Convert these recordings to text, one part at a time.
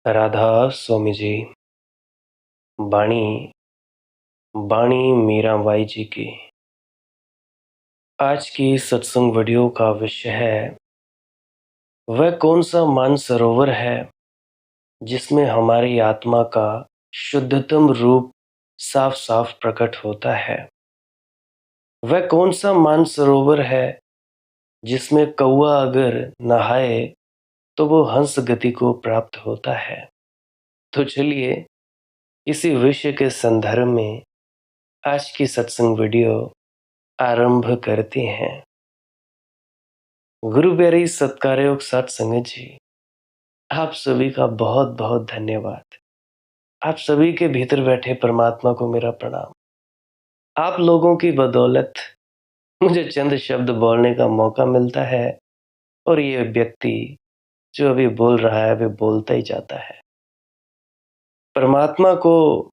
राधा स्वामी जी। बाणी बाणी मीराबाई जी की। आज की सत्संग वीडियो का विषय है, वह कौन सा मानसरोवर है जिसमें हमारी आत्मा का शुद्धतम रूप साफ साफ प्रकट होता है। वह कौन सा मानसरोवर है जिसमें कौवा अगर नहाए तो वो हंस गति को प्राप्त होता है। तो चलिए इसी विषय के संदर्भ में आज की सत्संग वीडियो आरंभ करते हैं। गुरु प्यारी सत्कारयोग साथ संगत जी, आप सभी का बहुत बहुत धन्यवाद। आप सभी के भीतर बैठे परमात्मा को मेरा प्रणाम। आप लोगों की बदौलत मुझे चंद शब्द बोलने का मौका मिलता है और ये व्यक्ति जो अभी बोल रहा है वे बोलता ही जाता है। परमात्मा को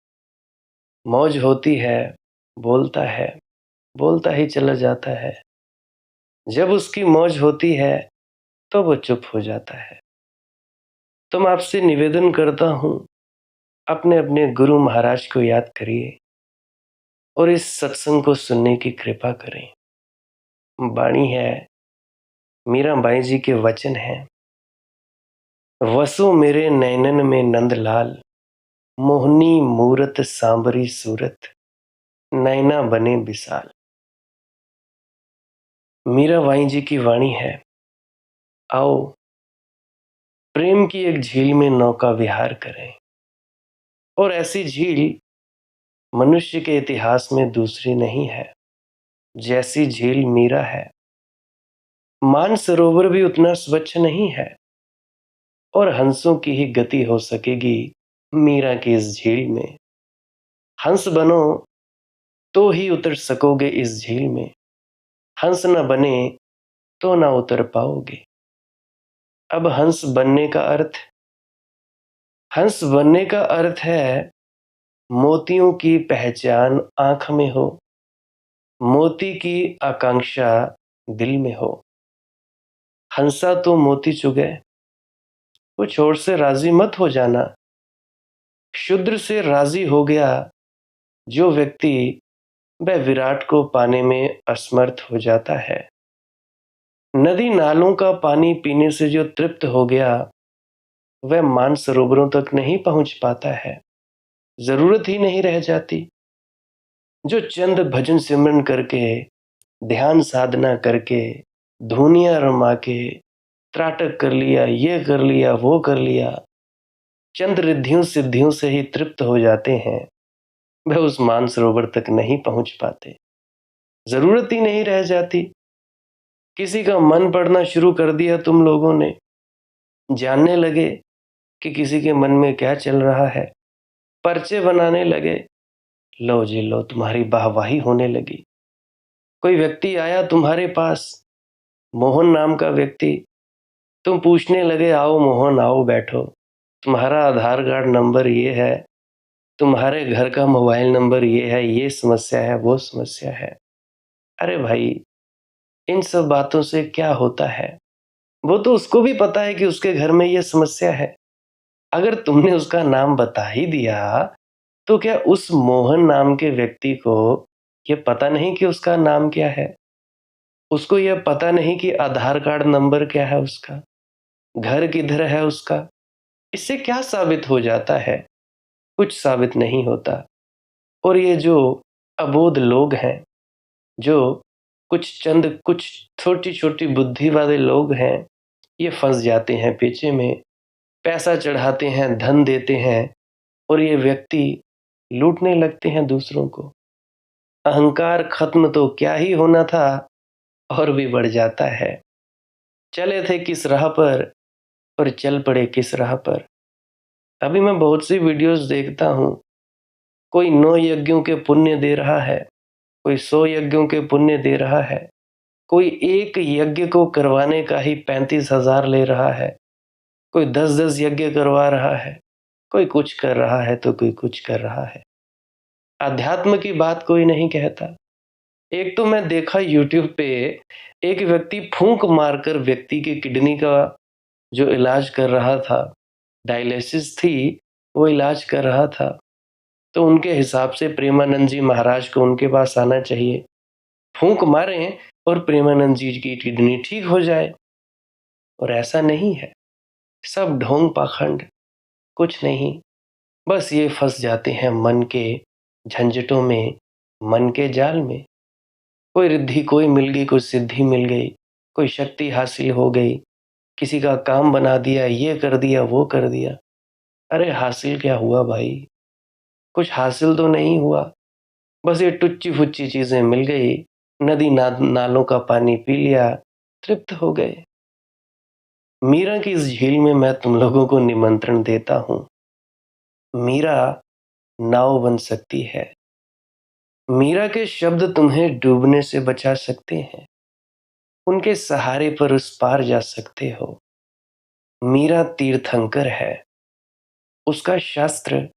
मौज होती है, बोलता ही चला जाता है। जब उसकी मौज होती है तो वो चुप हो जाता है। तो मैं आपसे निवेदन करता हूँ, अपने अपने गुरु महाराज को याद करिए और इस सत्संग को सुनने की कृपा करें। बाणी है, मीराबाई जी के वचन हैं। वसो मेरे नैनन में नंदलाल, मोहनी मूरत सांबरी सूरत, नैना बने विशाल। मीराबाई जी की वाणी है, आओ प्रेम की एक झील में नौका विहार करें। और ऐसी झील मनुष्य के इतिहास में दूसरी नहीं है जैसी झील मीरा है। मानसरोवर भी उतना स्वच्छ नहीं है और हंसों की ही गति हो सकेगी मीरा की इस झील में। हंस बनो तो ही उतर सकोगे इस झील में, हंस न बने तो ना उतर पाओगे। अब हंस बनने का अर्थ है मोतियों की पहचान आंख में हो, मोती की आकांक्षा दिल में हो। हंसा तो मोती चुगे, कुछ और से राजी मत हो जाना। क्षुद्र से राजी हो गया जो व्यक्ति, वह विराट को पाने में असमर्थ हो जाता है। नदी नालों का पानी पीने से जो तृप्त हो गया, वह मानसरोवरों तक नहीं पहुंच पाता है। जरूरत ही नहीं रह जाती। जो चंद भजन सिमरन करके, ध्यान साधना करके, धुनिया रमा के त्राटक कर लिया, ये कर लिया, वो कर लिया, चंद रिद्धियों सिद्धियों से ही तृप्त हो जाते हैं, वह उस मानसरोवर तक नहीं पहुंच पाते। जरूरत ही नहीं रह जाती। किसी का मन पढ़ना शुरू कर दिया तुम लोगों ने, जानने लगे कि किसी के मन में क्या चल रहा है, पर्चे बनाने लगे, लो जी लो, तुम्हारी वाहवाही होने लगी। कोई व्यक्ति आया तुम्हारे पास, मोहन नाम का व्यक्ति, तुम पूछने लगे, आओ मोहन आओ बैठो, तुम्हारा आधार कार्ड नंबर ये है, तुम्हारे घर का मोबाइल नंबर ये है, ये समस्या है, वो समस्या है। अरे भाई, इन सब बातों से क्या होता है? वो तो उसको भी पता है कि उसके घर में ये समस्या है। अगर तुमने उसका नाम बता ही दिया तो क्या उस मोहन नाम के व्यक्ति को ये पता नहीं कि उसका नाम क्या है? उसको यह पता नहीं कि आधार कार्ड नंबर क्या है उसका, घर किधर है उसका? इससे क्या साबित हो जाता है? कुछ साबित नहीं होता। और ये जो अबोध लोग हैं, जो कुछ छोटी छोटी बुद्धि वाले लोग हैं, ये फंस जाते हैं पेचे में। पैसा चढ़ाते हैं, धन देते हैं और ये व्यक्ति लूटने लगते हैं दूसरों को। अहंकार खत्म तो क्या ही होना था, और भी बढ़ जाता है। चले थे किस राह पर और चल पड़े किस राह पर। अभी मैं बहुत सी वीडियोस देखता हूँ, कोई 9 यज्ञों के पुण्य दे रहा है, कोई 100 यज्ञों के पुण्य दे रहा है, कोई एक यज्ञ को करवाने का ही 35,000 ले रहा है, कोई 10-10 यज्ञ करवा रहा है, कोई कुछ कर रहा है तो कोई कुछ कर रहा है। अध्यात्म की बात कोई नहीं कहता। एक तो मैं देखा यूट्यूब पे, एक व्यक्ति फूंक मारकर व्यक्ति की किडनी का जो इलाज कर रहा था, डायलिसिस थी, वो इलाज कर रहा था। तो उनके हिसाब से प्रेमानंद जी महाराज को उनके पास आना चाहिए, फूंक मारें और प्रेमानंद जी की किडनी ठीक हो जाए। और ऐसा नहीं है, सब ढोंग पाखंड, कुछ नहीं। बस ये फंस जाते हैं मन के झंझटों में, मन के जाल में। कोई रिद्धि कोई मिल गई, कोई सिद्धि मिल गई, कोई शक्ति हासिल हो गई, किसी का काम बना दिया, ये कर दिया, वो कर दिया। अरे हासिल क्या हुआ भाई? कुछ हासिल तो नहीं हुआ। बस ये टुच्ची फुच्ची चीजें मिल गई, नदी नालों का पानी पी लिया, तृप्त हो गए। मीरा की इस झील में मैं तुम लोगों को निमंत्रण देता हूं। मीरा नाव बन सकती है। मीरा के शब्द तुम्हें डूबने से बचा सकते हैं। उनके सहारे पर उस पार जा सकते हो। मीरा तीर्थंकर है। उसका शास्त्र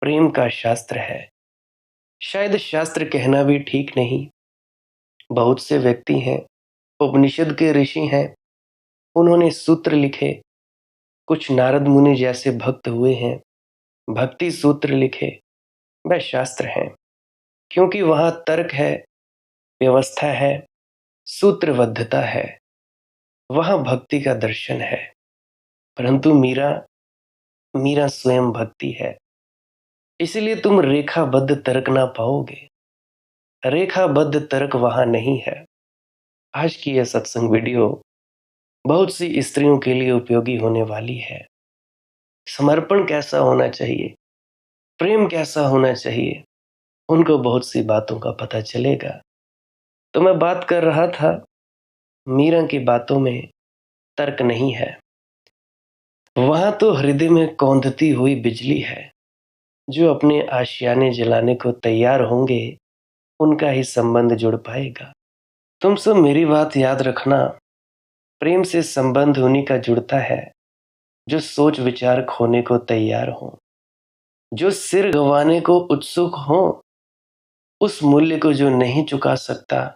प्रेम का शास्त्र है। शायद शास्त्र कहना भी ठीक नहीं। बहुत से व्यक्ति हैं, उपनिषद के ऋषि हैं, उन्होंने सूत्र लिखे। कुछ नारद मुनि जैसे भक्त हुए हैं, भक्ति सूत्र लिखे। वह शास्त्र हैं, क्योंकि वहां तर्क है, व्यवस्था है, सूत्रबद्धता है। वहां भक्ति का दर्शन है। परंतु मीरा मीरा स्वयं भक्ति है। इसलिए तुम रेखाबद्ध तर्क ना पाओगे। रेखाबद्ध तर्क वहां नहीं है। आज की यह सत्संग वीडियो बहुत सी स्त्रियों के लिए उपयोगी होने वाली है। समर्पण कैसा होना चाहिए, प्रेम कैसा होना चाहिए, उनको बहुत सी बातों का पता चलेगा। तो मैं बात कर रहा था, मीरा की बातों में तर्क नहीं है। वहां तो हृदय में कौंधती हुई बिजली है। जो अपने आशियाने जलाने को तैयार होंगे, उनका ही संबंध जुड़ पाएगा। तुम सब मेरी बात याद रखना। प्रेम से संबंध उन्हीं का जुड़ता है जो सोच विचार खोने को तैयार हो, जो सिर गंवाने को उत्सुक हो। उस मूल्य को जो नहीं चुका सकता,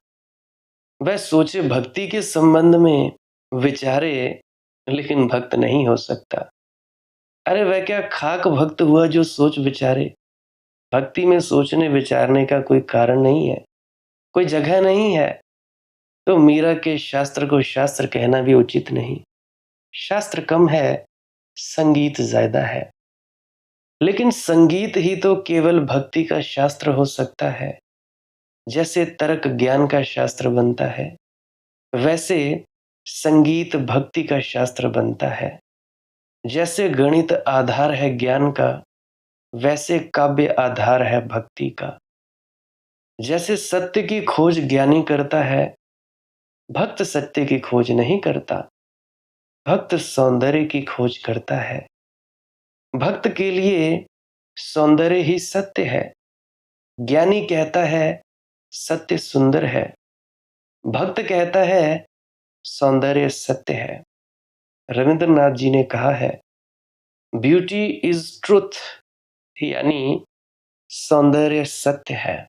वह सोचे भक्ति के संबंध में विचारे, लेकिन भक्त नहीं हो सकता। अरे वह क्या खाक भक्त हुआ जो सोच विचारे? भक्ति में सोचने विचारने का कोई कारण नहीं है, कोई जगह नहीं है। तो मीरा के शास्त्र को शास्त्र कहना भी उचित नहीं। शास्त्र कम है, संगीत ज्यादा है। लेकिन संगीत ही तो केवल भक्ति का शास्त्र हो सकता है। जैसे तर्क ज्ञान का शास्त्र बनता है, वैसे संगीत भक्ति का शास्त्र बनता है। जैसे गणित आधार है ज्ञान का, वैसे काव्य आधार है भक्ति का। जैसे सत्य की खोज ज्ञानी करता है, भक्त सत्य की खोज नहीं करता। भक्त सौंदर्य की खोज करता है। भक्त के लिए सौंदर्य ही सत्य है। ज्ञानी कहता है सत्य सुंदर है। भक्त कहता है सौंदर्य सत्य है। रविंद्रनाथ जी ने कहा है, ब्यूटी इज ट्रुथ, यानी सौंदर्य सत्य है।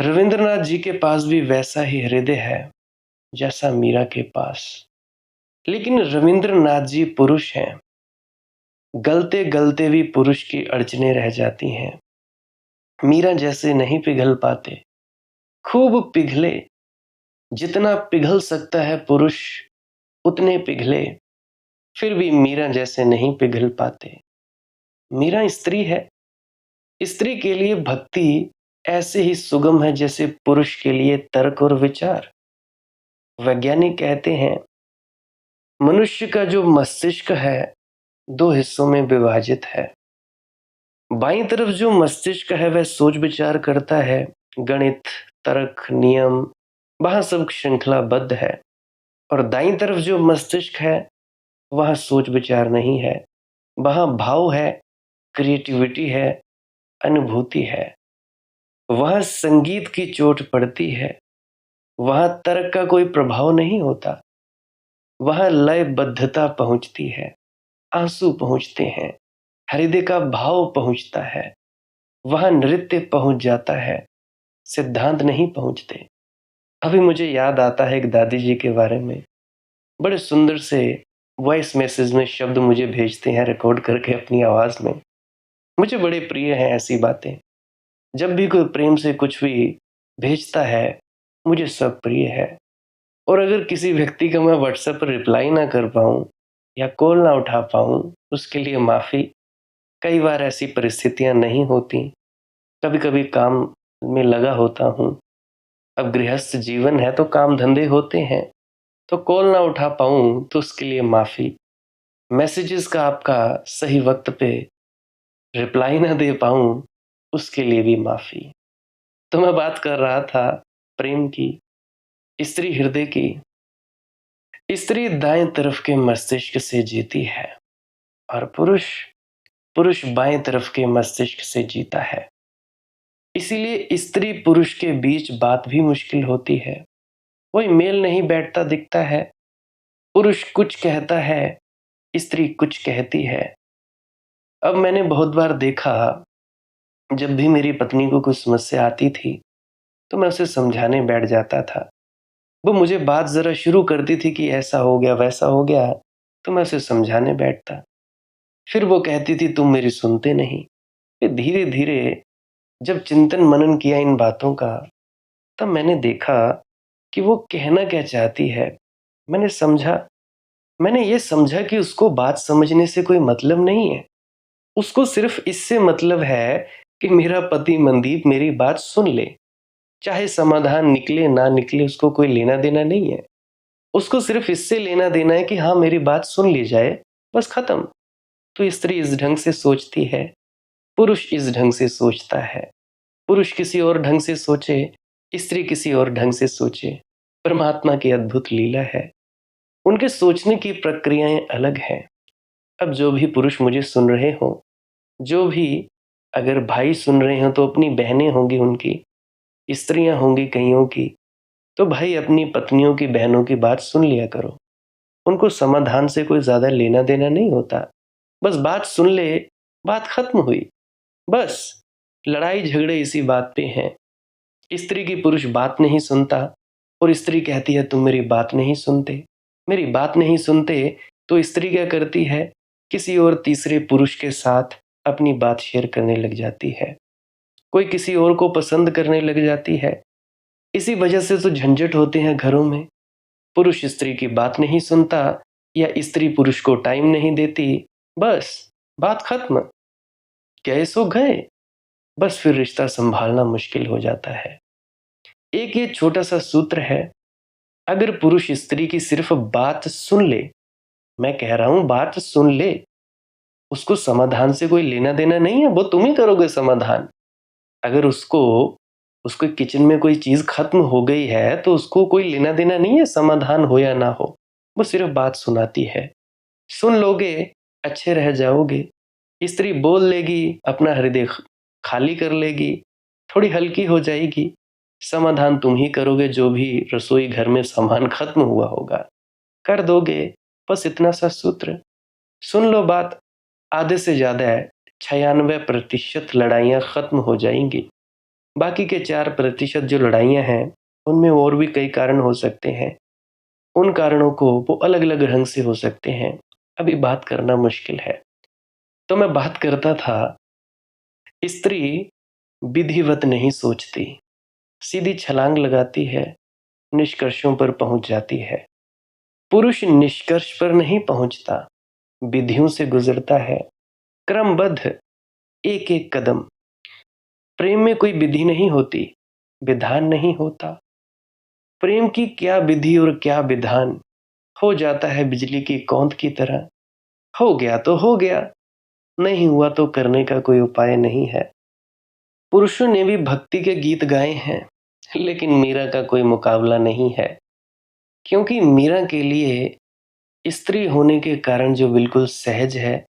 रविंद्रनाथ जी के पास भी वैसा ही हृदय है जैसा मीरा के पास। लेकिन रविंद्रनाथ जी पुरुष हैं। गलते गलते भी पुरुष की अड़चने रह जाती हैं। मीरा जैसे नहीं पिघल पाते। खूब पिघले, जितना पिघल सकता है पुरुष उतने पिघले, फिर भी मीरा जैसे नहीं पिघल पाते। मीरा स्त्री है। स्त्री के लिए भक्ति ऐसे ही सुगम है जैसे पुरुष के लिए तर्क और विचार। वैज्ञानिक कहते हैं, मनुष्य का जो मस्तिष्क है दो हिस्सों में विभाजित है। बाईं तरफ जो मस्तिष्क है वह सोच विचार करता है, गणित, तर्क, नियम, वहां सब श्रृंखलाबद्ध है। और दाईं तरफ जो मस्तिष्क है वहां सोच विचार नहीं है, वहां भाव है, क्रिएटिविटी है, अनुभूति है। वहां संगीत की चोट पड़ती है। वहां तर्क का कोई प्रभाव नहीं होता। वहां लयबद्धता पहुंचती है, आंसू पहुंचते हैं, हृदय का भाव पहुंचता है। वहां नृत्य पहुंच जाता है, सिद्धांत नहीं पहुंचते। अभी मुझे याद आता है एक दादी जी के बारे में। बड़े सुंदर से वॉइस मैसेज में शब्द मुझे भेजते हैं रिकॉर्ड करके अपनी आवाज़ में। मुझे बड़े प्रिय हैं ऐसी बातें। जब भी कोई प्रेम से कुछ भी भेजता है, मुझे सब प्रिय है। और अगर किसी व्यक्ति का मैं व्हाट्सएप पर रिप्लाई ना कर पाऊँ या कॉल ना उठा पाऊँ, उसके लिए माफ़ी। कई बार ऐसी परिस्थितियाँ नहीं होती, कभी-कभी काम में लगा होता हूँ। अब गृहस्थ जीवन है तो काम-धंधे होते हैं, तो कॉल ना उठा पाऊँ तो उसके लिए माफ़ी। मैसेजेस का आपका सही वक़्त पे रिप्लाई ना दे पाऊँ, उसके लिए भी माफ़ी। तो मैं बात कर रहा था प्रेम की, स्त्री हृदय की। स्त्री दाएँ तरफ के मस्तिष्क से जीती है और पुरुष पुरुष बाएँ तरफ के मस्तिष्क से जीता है। इसीलिए स्त्री पुरुष के बीच बात भी मुश्किल होती है। कोई मेल नहीं बैठता दिखता है। पुरुष कुछ कहता है, स्त्री कुछ कहती है। अब मैंने बहुत बार देखा, जब भी मेरी पत्नी को कुछ समस्या आती थी, तो मैं उसे समझाने बैठ जाता था। वो मुझे बात ज़रा शुरू करती थी कि ऐसा हो गया, वैसा हो गया, तो मैं उसे समझाने बैठता। फिर वो कहती थी तुम मेरी सुनते नहीं। फिर धीरे-धीरे जब चिंतन मनन किया इन बातों का, तब मैंने देखा कि वो कहना क्या चाहती है। मैंने समझा मैंने ये समझा कि उसको बात समझने से कोई मतलब नहीं है। उसको सिर्फ़ इससे मतलब है कि मेरा पति मनदीप मेरी बात सुन ले। चाहे समाधान निकले ना निकले उसको कोई लेना-देना नहीं है। उसको सिर्फ़ इससे लेना-देना है कि हाँ, मेरी बात सुन ली जाए, बस खत्म। तो स्त्री इस ढंग से सोचती है, पुरुष इस ढंग से सोचता है। पुरुष किसी और ढंग से सोचे, स्त्री किसी और ढंग से सोचे। परमात्मा की अद्भुत लीला है। उनके सोचने की प्रक्रियाएँ अलग हैं। अब जो भी पुरुष मुझे सुन रहे हों, जो भी अगर भाई सुन रहे हों तो अपनी बहनें होंगी उनकी, स्त्रियाँ होंगी कइयों की, तो भाई अपनी पत्नियों की, बहनों की बात सुन लिया करो। उनको समाधान से कोई ज़्यादा लेना-देना नहीं होता। बस बात सुन ले, बात खत्म हुई। बस, लड़ाई-झगड़े इसी बात पे हैं। स्त्री की पुरुष बात नहीं सुनता और स्त्री कहती है तुम मेरी बात नहीं सुनते। मेरी बात नहीं सुनते तो स्त्री क्या करती है, किसी और तीसरे पुरुष के साथ अपनी बात शेयर करने लग जाती है। कोई किसी और को पसंद करने लग जाती है। इसी वजह से तो झंझट होते हैं घरों में। पुरुष स्त्री की बात नहीं सुनता या स्त्री पुरुष को टाइम नहीं देती, बस बात खत्म। गए सो गए। बस फिर रिश्ता संभालना मुश्किल हो जाता है। एक ये छोटा-सा सूत्र है, अगर पुरुष स्त्री की सिर्फ बात सुन ले, मैं कह रहा हूँ बात सुन ले, उसको समाधान से कोई लेना-देना नहीं है, वो तुम ही करोगे समाधान। अगर उसको उसके किचन में कोई चीज़ खत्म हो गई है, तो उसको कोई लेना-देना नहीं है समाधान हो या ना हो, वो सिर्फ बात सुनाती है। सुन लोगे, अच्छे रह जाओगे। स्त्री बोल लेगी, अपना हृदय खाली कर लेगी, थोड़ी हल्की हो जाएगी। समाधान तुम ही करोगे, जो भी रसोई घर में सामान खत्म हुआ होगा, कर दोगे। बस इतना सा सूत्र। सुन लो बात, आधे से ज़्यादा 96% लड़ाइयाँ खत्म हो जाएँगी। बाकी के 4% जो लड़ाइयाँ हैं, उनमें और भी कई कारण हो सकते हैं। उन कारणों को वो अलग-अलग ढंग से हो सकते हैं। अभी बात करना मुश्किल है। तो मैं बात करता था, स्त्री विधिवत नहीं सोचती, सीधी छलांग लगाती है, निष्कर्षों पर पहुंच जाती है। पुरुष निष्कर्ष पर नहीं पहुंचता, विधियों से गुजरता है, क्रमबद्ध एक-एक कदम। प्रेम में कोई विधि नहीं होती, विधान नहीं होता। प्रेम की क्या विधि और क्या विधान, हो जाता है बिजली की कौंध की तरह। हो गया तो हो गया, नहीं हुआ तो करने का कोई उपाय नहीं है। पुरुषों ने भी भक्ति के गीत गाए हैं, लेकिन मीरा का कोई मुकाबला नहीं है, क्योंकि मीरा के लिए स्त्री होने के कारण जो बिल्कुल सहज है,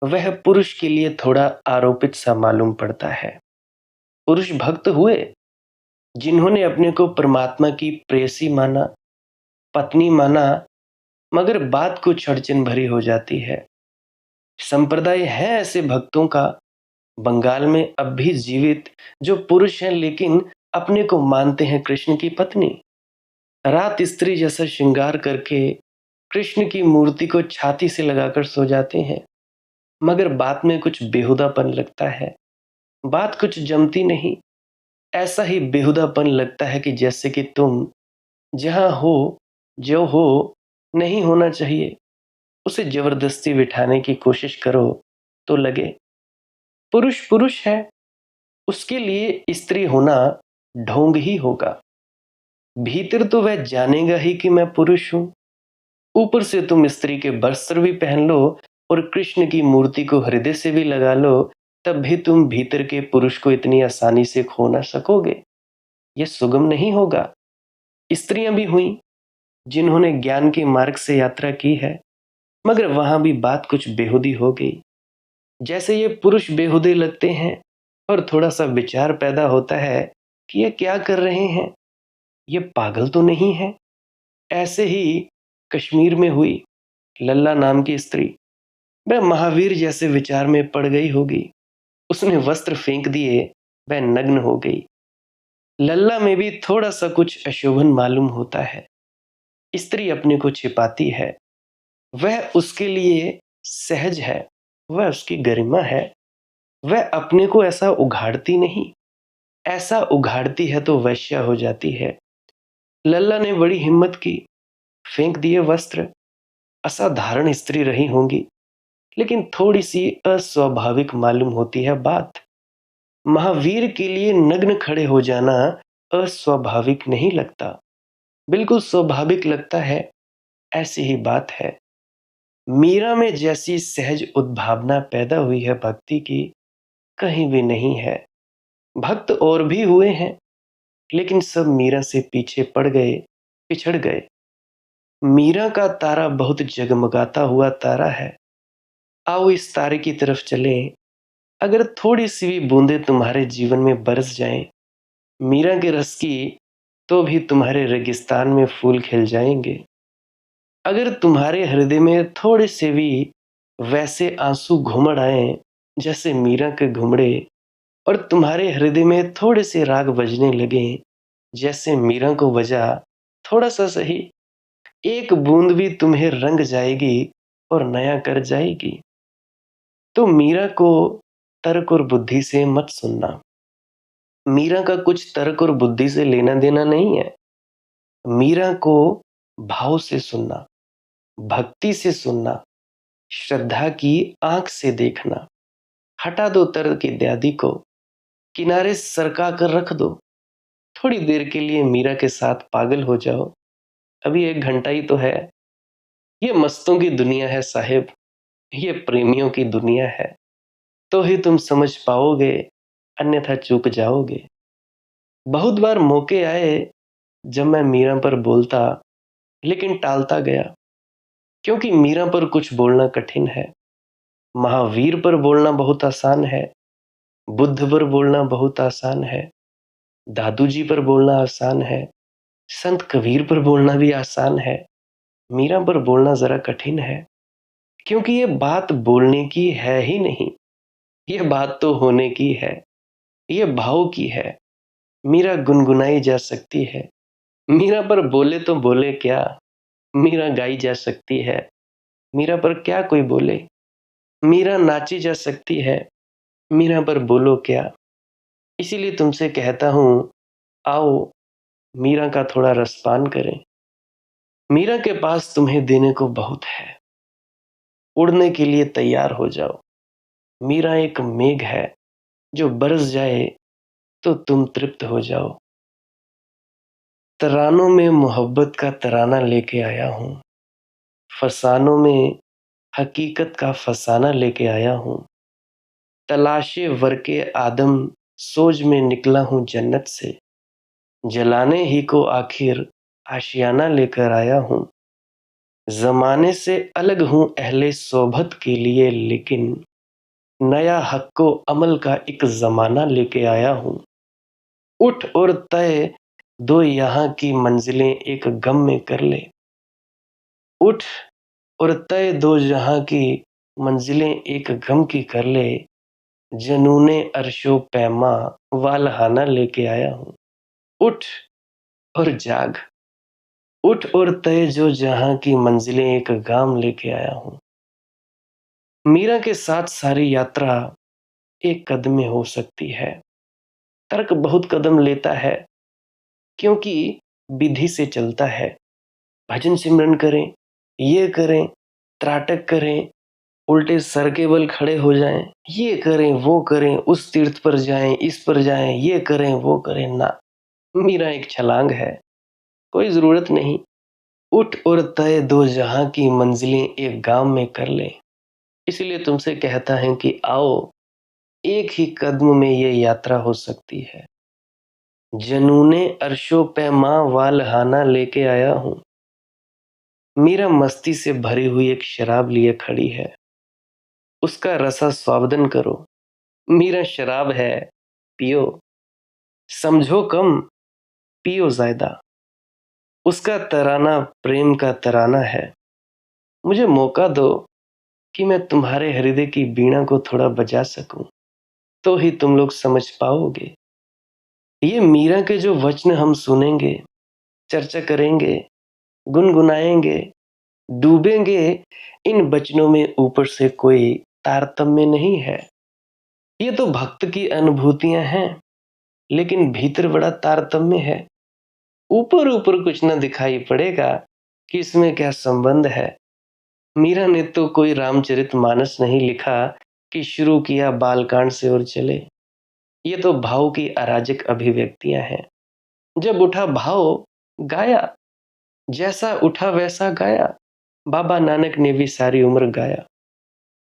वह पुरुष के लिए थोड़ा आरोपित सा मालूम पड़ता है। पुरुष भक्त हुए, जिन्होंने अपने को परमात्मा की प्रेयसी माना, पत्नी माना, मगर बात कुछ अड़चन भरी हो जाती है। संप्रदाय है ऐसे भक्तों का बंगाल में अब भी जीवित, जो पुरुष हैं लेकिन अपने को मानते हैं कृष्ण की पत्नी। रात स्त्री जैसा श्रृंगार करके कृष्ण की मूर्ति को छाती से लगाकर सो जाते हैं, मगर बात में कुछ बेहुदापन लगता है, बात कुछ जमती नहीं। ऐसा ही बेहुदापन लगता है कि जैसे कि तुम जहाँ हो, जो हो, नहीं होना चाहिए, उसे जबरदस्ती बिठाने की कोशिश करो तो लगे। पुरुष पुरुष है, उसके लिए स्त्री होना ढोंग ही होगा। भीतर तो वह जानेगा ही कि मैं पुरुष हूँ। ऊपर से तुम स्त्री के वस्त्र भी पहन लो और कृष्ण की मूर्ति को हृदय से भी लगा लो, तब भी तुम भीतर के पुरुष को इतनी आसानी से खो ना सकोगे। यह सुगम नहीं होगा। स्त्रियां भी हुई जिन्होंने ज्ञान के मार्ग से यात्रा की है, मगर वहां भी बात कुछ बेहुदी हो गई। जैसे ये पुरुष बेहुदे लगते हैं और थोड़ा सा विचार पैदा होता है कि ये क्या कर रहे हैं, ये पागल तो नहीं है। ऐसे ही कश्मीर में हुई लल्ला नाम की स्त्री। वह महावीर जैसे विचार में पड़ गई होगी। उसने वस्त्र फेंक दिए, वह नग्न हो गई। लल्ला में भी थोड़ा सा कुछ अशोभन मालूम होता है। स्त्री अपने को छिपाती है, वह उसके लिए सहज है, वह उसकी गरिमा है। वह अपने को ऐसा उघाड़ती नहीं, ऐसा उघाड़ती है तो वैश्या हो जाती है। लल्ला ने बड़ी हिम्मत की, फेंक दिए वस्त्र। असाधारण स्त्री रही होंगी, लेकिन थोड़ी सी अस्वाभाविक मालूम होती है बात। महावीर के लिए नग्न खड़े हो जाना अस्वाभाविक नहीं लगता, बिल्कुल स्वाभाविक लगता है। ऐसी ही बात है। मीरा में जैसी सहज उद्भावना पैदा हुई है भक्ति की, कहीं भी नहीं है। भक्त और भी हुए हैं, लेकिन सब मीरा से पीछे पड़ गए, पिछड़ गए। मीरा का तारा बहुत जगमगाता हुआ तारा है। आओ इस तारे की तरफ चलें। अगर थोड़ी सी भी बूंदें तुम्हारे जीवन में बरस जाएं, मीरा के रस की, तो भी तुम्हारे रेगिस्तान में फूल खिल जाएंगे। अगर तुम्हारे हृदय में थोड़े से भी वैसे आंसू घुमड़ आए जैसे मीरा के घुमड़े, और तुम्हारे हृदय में थोड़े से राग बजने लगे जैसे मीरा को बजा, थोड़ा सा सही, एक बूंद भी तुम्हें रंग जाएगी और नया कर जाएगी। तो मीरा को तर्क और बुद्धि से मत सुनना। मीरा का कुछ तर्क और बुद्धि से लेना देना नहीं है। मीरा को भाव से सुनना, भक्ति से सुनना, श्रद्धा की आंख से देखना। हटा दो तर्क इत्यादि को, किनारे सरका कर रख दो। थोड़ी देर के लिए मीरा के साथ पागल हो जाओ। अभी 1 घंटा ही तो है। ये मस्तों की दुनिया है साहिब, ये प्रेमियों की दुनिया है। तो ही तुम समझ पाओगे, अन्यथा चूक जाओगे। बहुत बार मौके आए जब मैं मीरा पर बोलता, लेकिन टालता गया, क्योंकि मीरा पर कुछ बोलना कठिन है। महावीर पर बोलना बहुत आसान है, बुद्ध पर बोलना बहुत आसान है, दादू जी पर बोलना आसान है, संत कबीर पर बोलना भी आसान है। मीरा पर बोलना जरा कठिन है, क्योंकि ये बात बोलने की है ही नहीं। ये बात तो होने की है, ये भाव की है। मीरा गुनगुनाई जा सकती है। मीरा पर बोले तो बोले क्या, मीरा गाई जा सकती है। मीरा पर क्या कोई बोले। मीरा नाची जा सकती है, मीरा पर बोलो क्या। इसीलिए तुमसे कहता हूँ, आओ मीरा का थोड़ा रसपान करें। मीरा के पास तुम्हें देने को बहुत है। उड़ने के लिए तैयार हो जाओ। मीरा एक मेघ है, जो बरस जाए तो तुम तृप्त हो जाओ। तरानों में मोहब्बत का तराना लेके आया हूँ, फसानों में हकीकत का फसाना लेके आया हूँ। तलाशे वर के आदम सोज में निकला हूँ जन्नत से, जलाने ही को आखिर आशियाना लेकर आया हूँ। जमाने से अलग हूँ अहले सोबत के लिए, लेकिन नया हक्को अमल का एक जमाना लेके आया हूँ। उठ और तय दो यहाँ की मंजिलें एक गम में कर ले। उठ और तय दो जहाँ की मंजिलें एक गम की कर ले। जनूने अरशो पैमा वालहाना लेके आया हूँ। उठ और जाग। उठ और तय जो जहां की मंजिलें एक गाम लेके आया हूं। मीरा के साथ सारी यात्रा एक कदम में हो सकती है। तर्क बहुत कदम लेता है क्योंकि विधि से चलता है। भजन सिमरन करें, ये करें, त्राटक करें, उल्टे सर के बल खड़े हो जाएं, ये करें, वो करें, उस तीर्थ पर जाएं, इस पर जाएं, ये करें, वो करें ना। मीरा एक छलांग है, कोई जरूरत नहीं। उठ और तय दो जहां की मंजिलें एक गांव में कर ले। इसलिए तुमसे कहता है कि आओ, एक ही कदम में ये यात्रा हो सकती है। जनूने अर्शों पे माँ वालहाना लेके आया हूं। मीरा मस्ती से भरी हुई एक शराब लिए खड़ी है। उसका रसा स्वादन करो। मीरा शराब है, पियो। समझो कम, पियो ज्यादा। उसका तराना प्रेम का तराना है। मुझे मौका दो कि मैं तुम्हारे हृदय की वीणा को थोड़ा बजा सकूं, तो ही तुम लोग समझ पाओगे। ये मीरा के जो वचन हम सुनेंगे, चर्चा करेंगे, गुनगुनाएंगे, डूबेंगे, इन वचनों में ऊपर से कोई तारतम्य नहीं है। ये तो भक्त की अनुभूतियां हैं, लेकिन भीतर बड़ा तारतम्य है। ऊपर ऊपर कुछ न दिखाई पड़ेगा कि इसमें क्या संबंध है। मीरा ने तो कोई रामचरितमानस नहीं लिखा कि शुरू किया बालकांड से और चले। ये तो भाव की अराजक अभिव्यक्तियां हैं। जब उठा भाव, गाया। जैसा उठा वैसा गाया। बाबा नानक ने भी सारी उम्र गाया।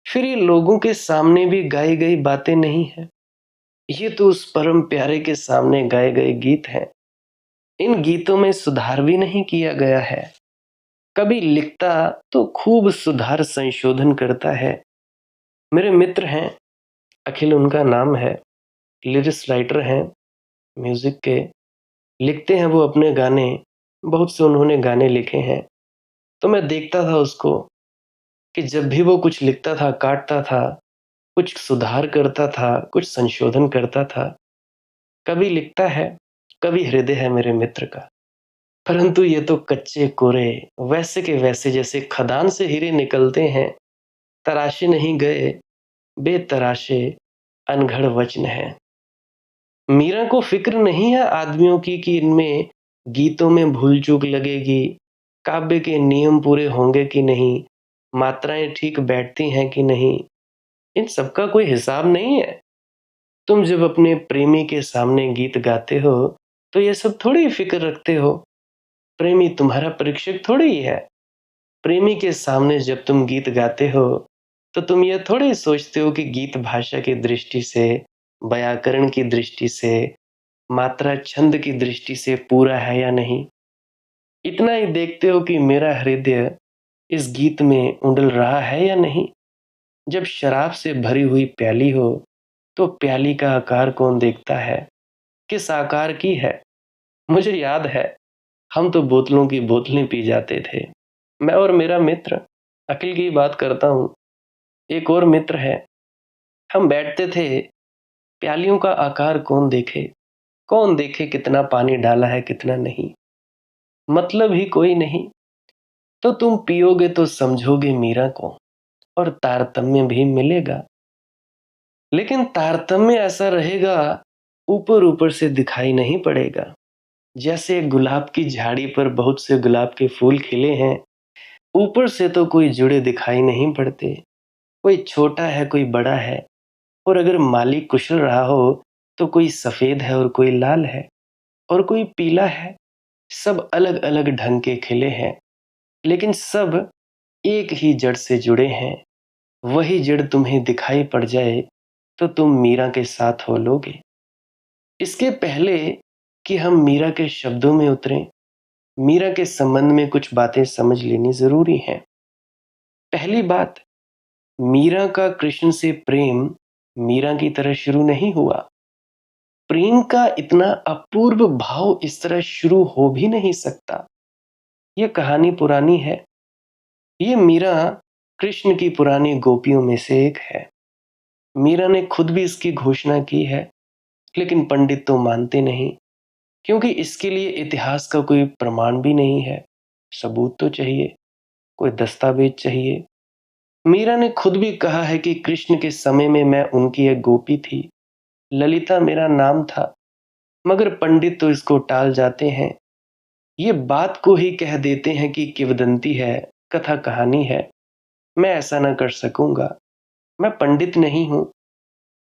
फिर ये लोगों के सामने भी गाई गई बातें नहीं है। ये तो उस परम प्यारे के सामने गाए गए गीत हैं। इन गीतों में सुधार भी नहीं किया गया है। कभी लिखता तो खूब सुधार संशोधन करता है। मेरे मित्र हैं, अखिल उनका नाम है, लिरिक्स राइटर हैं, म्यूजिक के लिखते हैं वो अपने गाने। बहुत से उन्होंने गाने लिखे हैं। तो मैं देखता था उसको कि जब भी वो कुछ लिखता था, काटता था, कुछ सुधार करता था, कुछ संशोधन करता था। कभी लिखता है, कभी हृदय है मेरे मित्र का। परंतु ये तो कच्चे कोरे, वैसे के वैसे जैसे खदान से हीरे निकलते हैं। तराशे नहीं गए, बेतराशे अनघड़ वचन है। मीरा को फिक्र नहीं है आदमियों की कि इनमें गीतों में भूल चूक लगेगी, काव्य के नियम पूरे होंगे कि नहीं, मात्राएं ठीक बैठती हैं कि नहीं। इन सबका कोई हिसाब नहीं है। तुम जब अपने प्रेमी के सामने गीत गाते हो तो ये सब थोड़ी फिक्र रखते हो। प्रेमी तुम्हारा परीक्षक थोड़ी ही है। प्रेमी के सामने जब तुम गीत गाते हो तो तुम ये थोड़े सोचते हो कि गीत भाषा की दृष्टि से, व्याकरण की दृष्टि से, मात्रा छंद की दृष्टि से पूरा है या नहीं। इतना ही देखते हो कि मेरा हृदय इस गीत में उंडल रहा है या नहीं। जब शराब से भरी हुई प्याली हो तो प्याली का आकार कौन देखता है, किस आकार की है। मुझे याद है, हम तो बोतलों की बोतलें पी जाते थे। मैं और मेरा मित्र, अखिल की बात करता हूँ, एक और मित्र है। हम बैठते थे, प्यालियों का आकार कौन देखे कितना पानी डाला है कितना नहीं, मतलब ही कोई नहीं। तो तुम पियोगे तो समझोगे मीरा को, और तारतम्य भी मिलेगा। लेकिन तारतम्य ऐसा रहेगा, ऊपर ऊपर से दिखाई नहीं पड़ेगा। जैसे गुलाब की झाड़ी पर बहुत से गुलाब के फूल खिले हैं, ऊपर से तो कोई जुड़े दिखाई नहीं पड़ते। कोई छोटा है, कोई बड़ा है, और अगर माली कुशल रहा हो तो कोई सफेद है और कोई लाल है और कोई पीला है। सब अलग अलग ढंग के खिले हैं, लेकिन सब एक ही जड़ से जुड़े हैं। वही जड़ तुम्हें दिखाई पड़ जाए तो तुम मीरा के साथ हो लोगे। इसके पहले कि हम मीरा के शब्दों में उतरें, मीरा के संबंध में कुछ बातें समझ लेनी जरूरी हैं। पहली बात, मीरा का कृष्ण से प्रेम मीरा की तरह शुरू नहीं हुआ। प्रेम का इतना अपूर्व भाव इस तरह शुरू हो भी नहीं सकता। यह कहानी पुरानी है। ये मीरा कृष्ण की पुरानी गोपियों में से एक है। मीरा ने खुद भी इसकी घोषणा की है, लेकिन पंडित तो मानते नहीं, क्योंकि इसके लिए इतिहास का कोई प्रमाण भी नहीं है। सबूत तो चाहिए, कोई दस्तावेज चाहिए। मीरा ने खुद भी कहा है कि कृष्ण के समय में मैं उनकी एक गोपी थी, ललिता मेरा नाम था, मगर पंडित तो इसको टाल जाते हैं। ये बात को ही कह देते हैं कि किंवदंती है, कथा कहानी है। मैं ऐसा न कर सकूंगा, मैं पंडित नहीं हूं।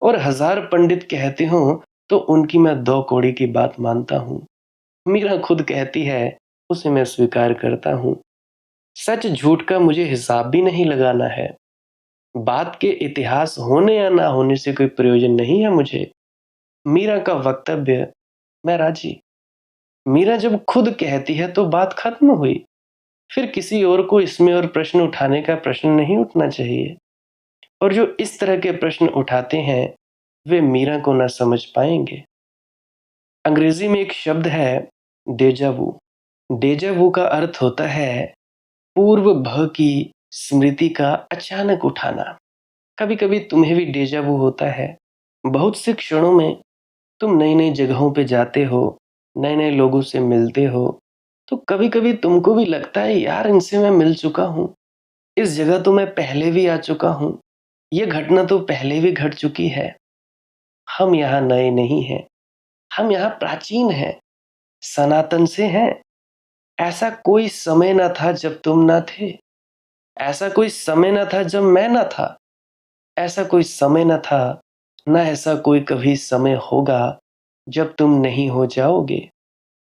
और 1000 पंडित कहते हो तो उनकी मैं 2 कौड़ी की बात मानता हूं। मीरा खुद कहती है, उसे मैं स्वीकार करता हूं। सच झूठ का मुझे हिसाब भी नहीं लगाना है। बात के इतिहास होने या ना होने से कोई प्रयोजन नहीं है मुझे। मीरा का वक्तव्य, मैं राजी। मीरा जब खुद कहती है तो बात खत्म हुई। फिर किसी और को इसमें और प्रश्न उठाने का प्रश्न नहीं उठना चाहिए। और जो इस तरह के प्रश्न उठाते हैं वे मीरा को ना समझ पाएंगे। अंग्रेजी में एक शब्द है डेजावू। डेजावू का अर्थ होता है पूर्व भव की स्मृति का अचानक उठाना। कभी कभी तुम्हें भी डेजावू होता है। बहुत से क्षणों में तुम नई नई जगहों पे जाते हो, नए नए लोगों से मिलते हो, तो कभी कभी तुमको भी लगता है यार इनसे मैं मिल चुका हूँ, इस जगह तो मैं पहले भी आ चुका हूँ, ये घटना तो पहले भी घट चुकी है। हम यहाँ नए नहीं हैं, हम यहाँ प्राचीन हैं, सनातन से हैं। ऐसा कोई समय ना था जब तुम ना थे, ऐसा कोई समय ना था जब मैं ना था, ऐसा कोई समय ना था, ना ऐसा कोई कभी समय होगा जब तुम नहीं हो जाओगे।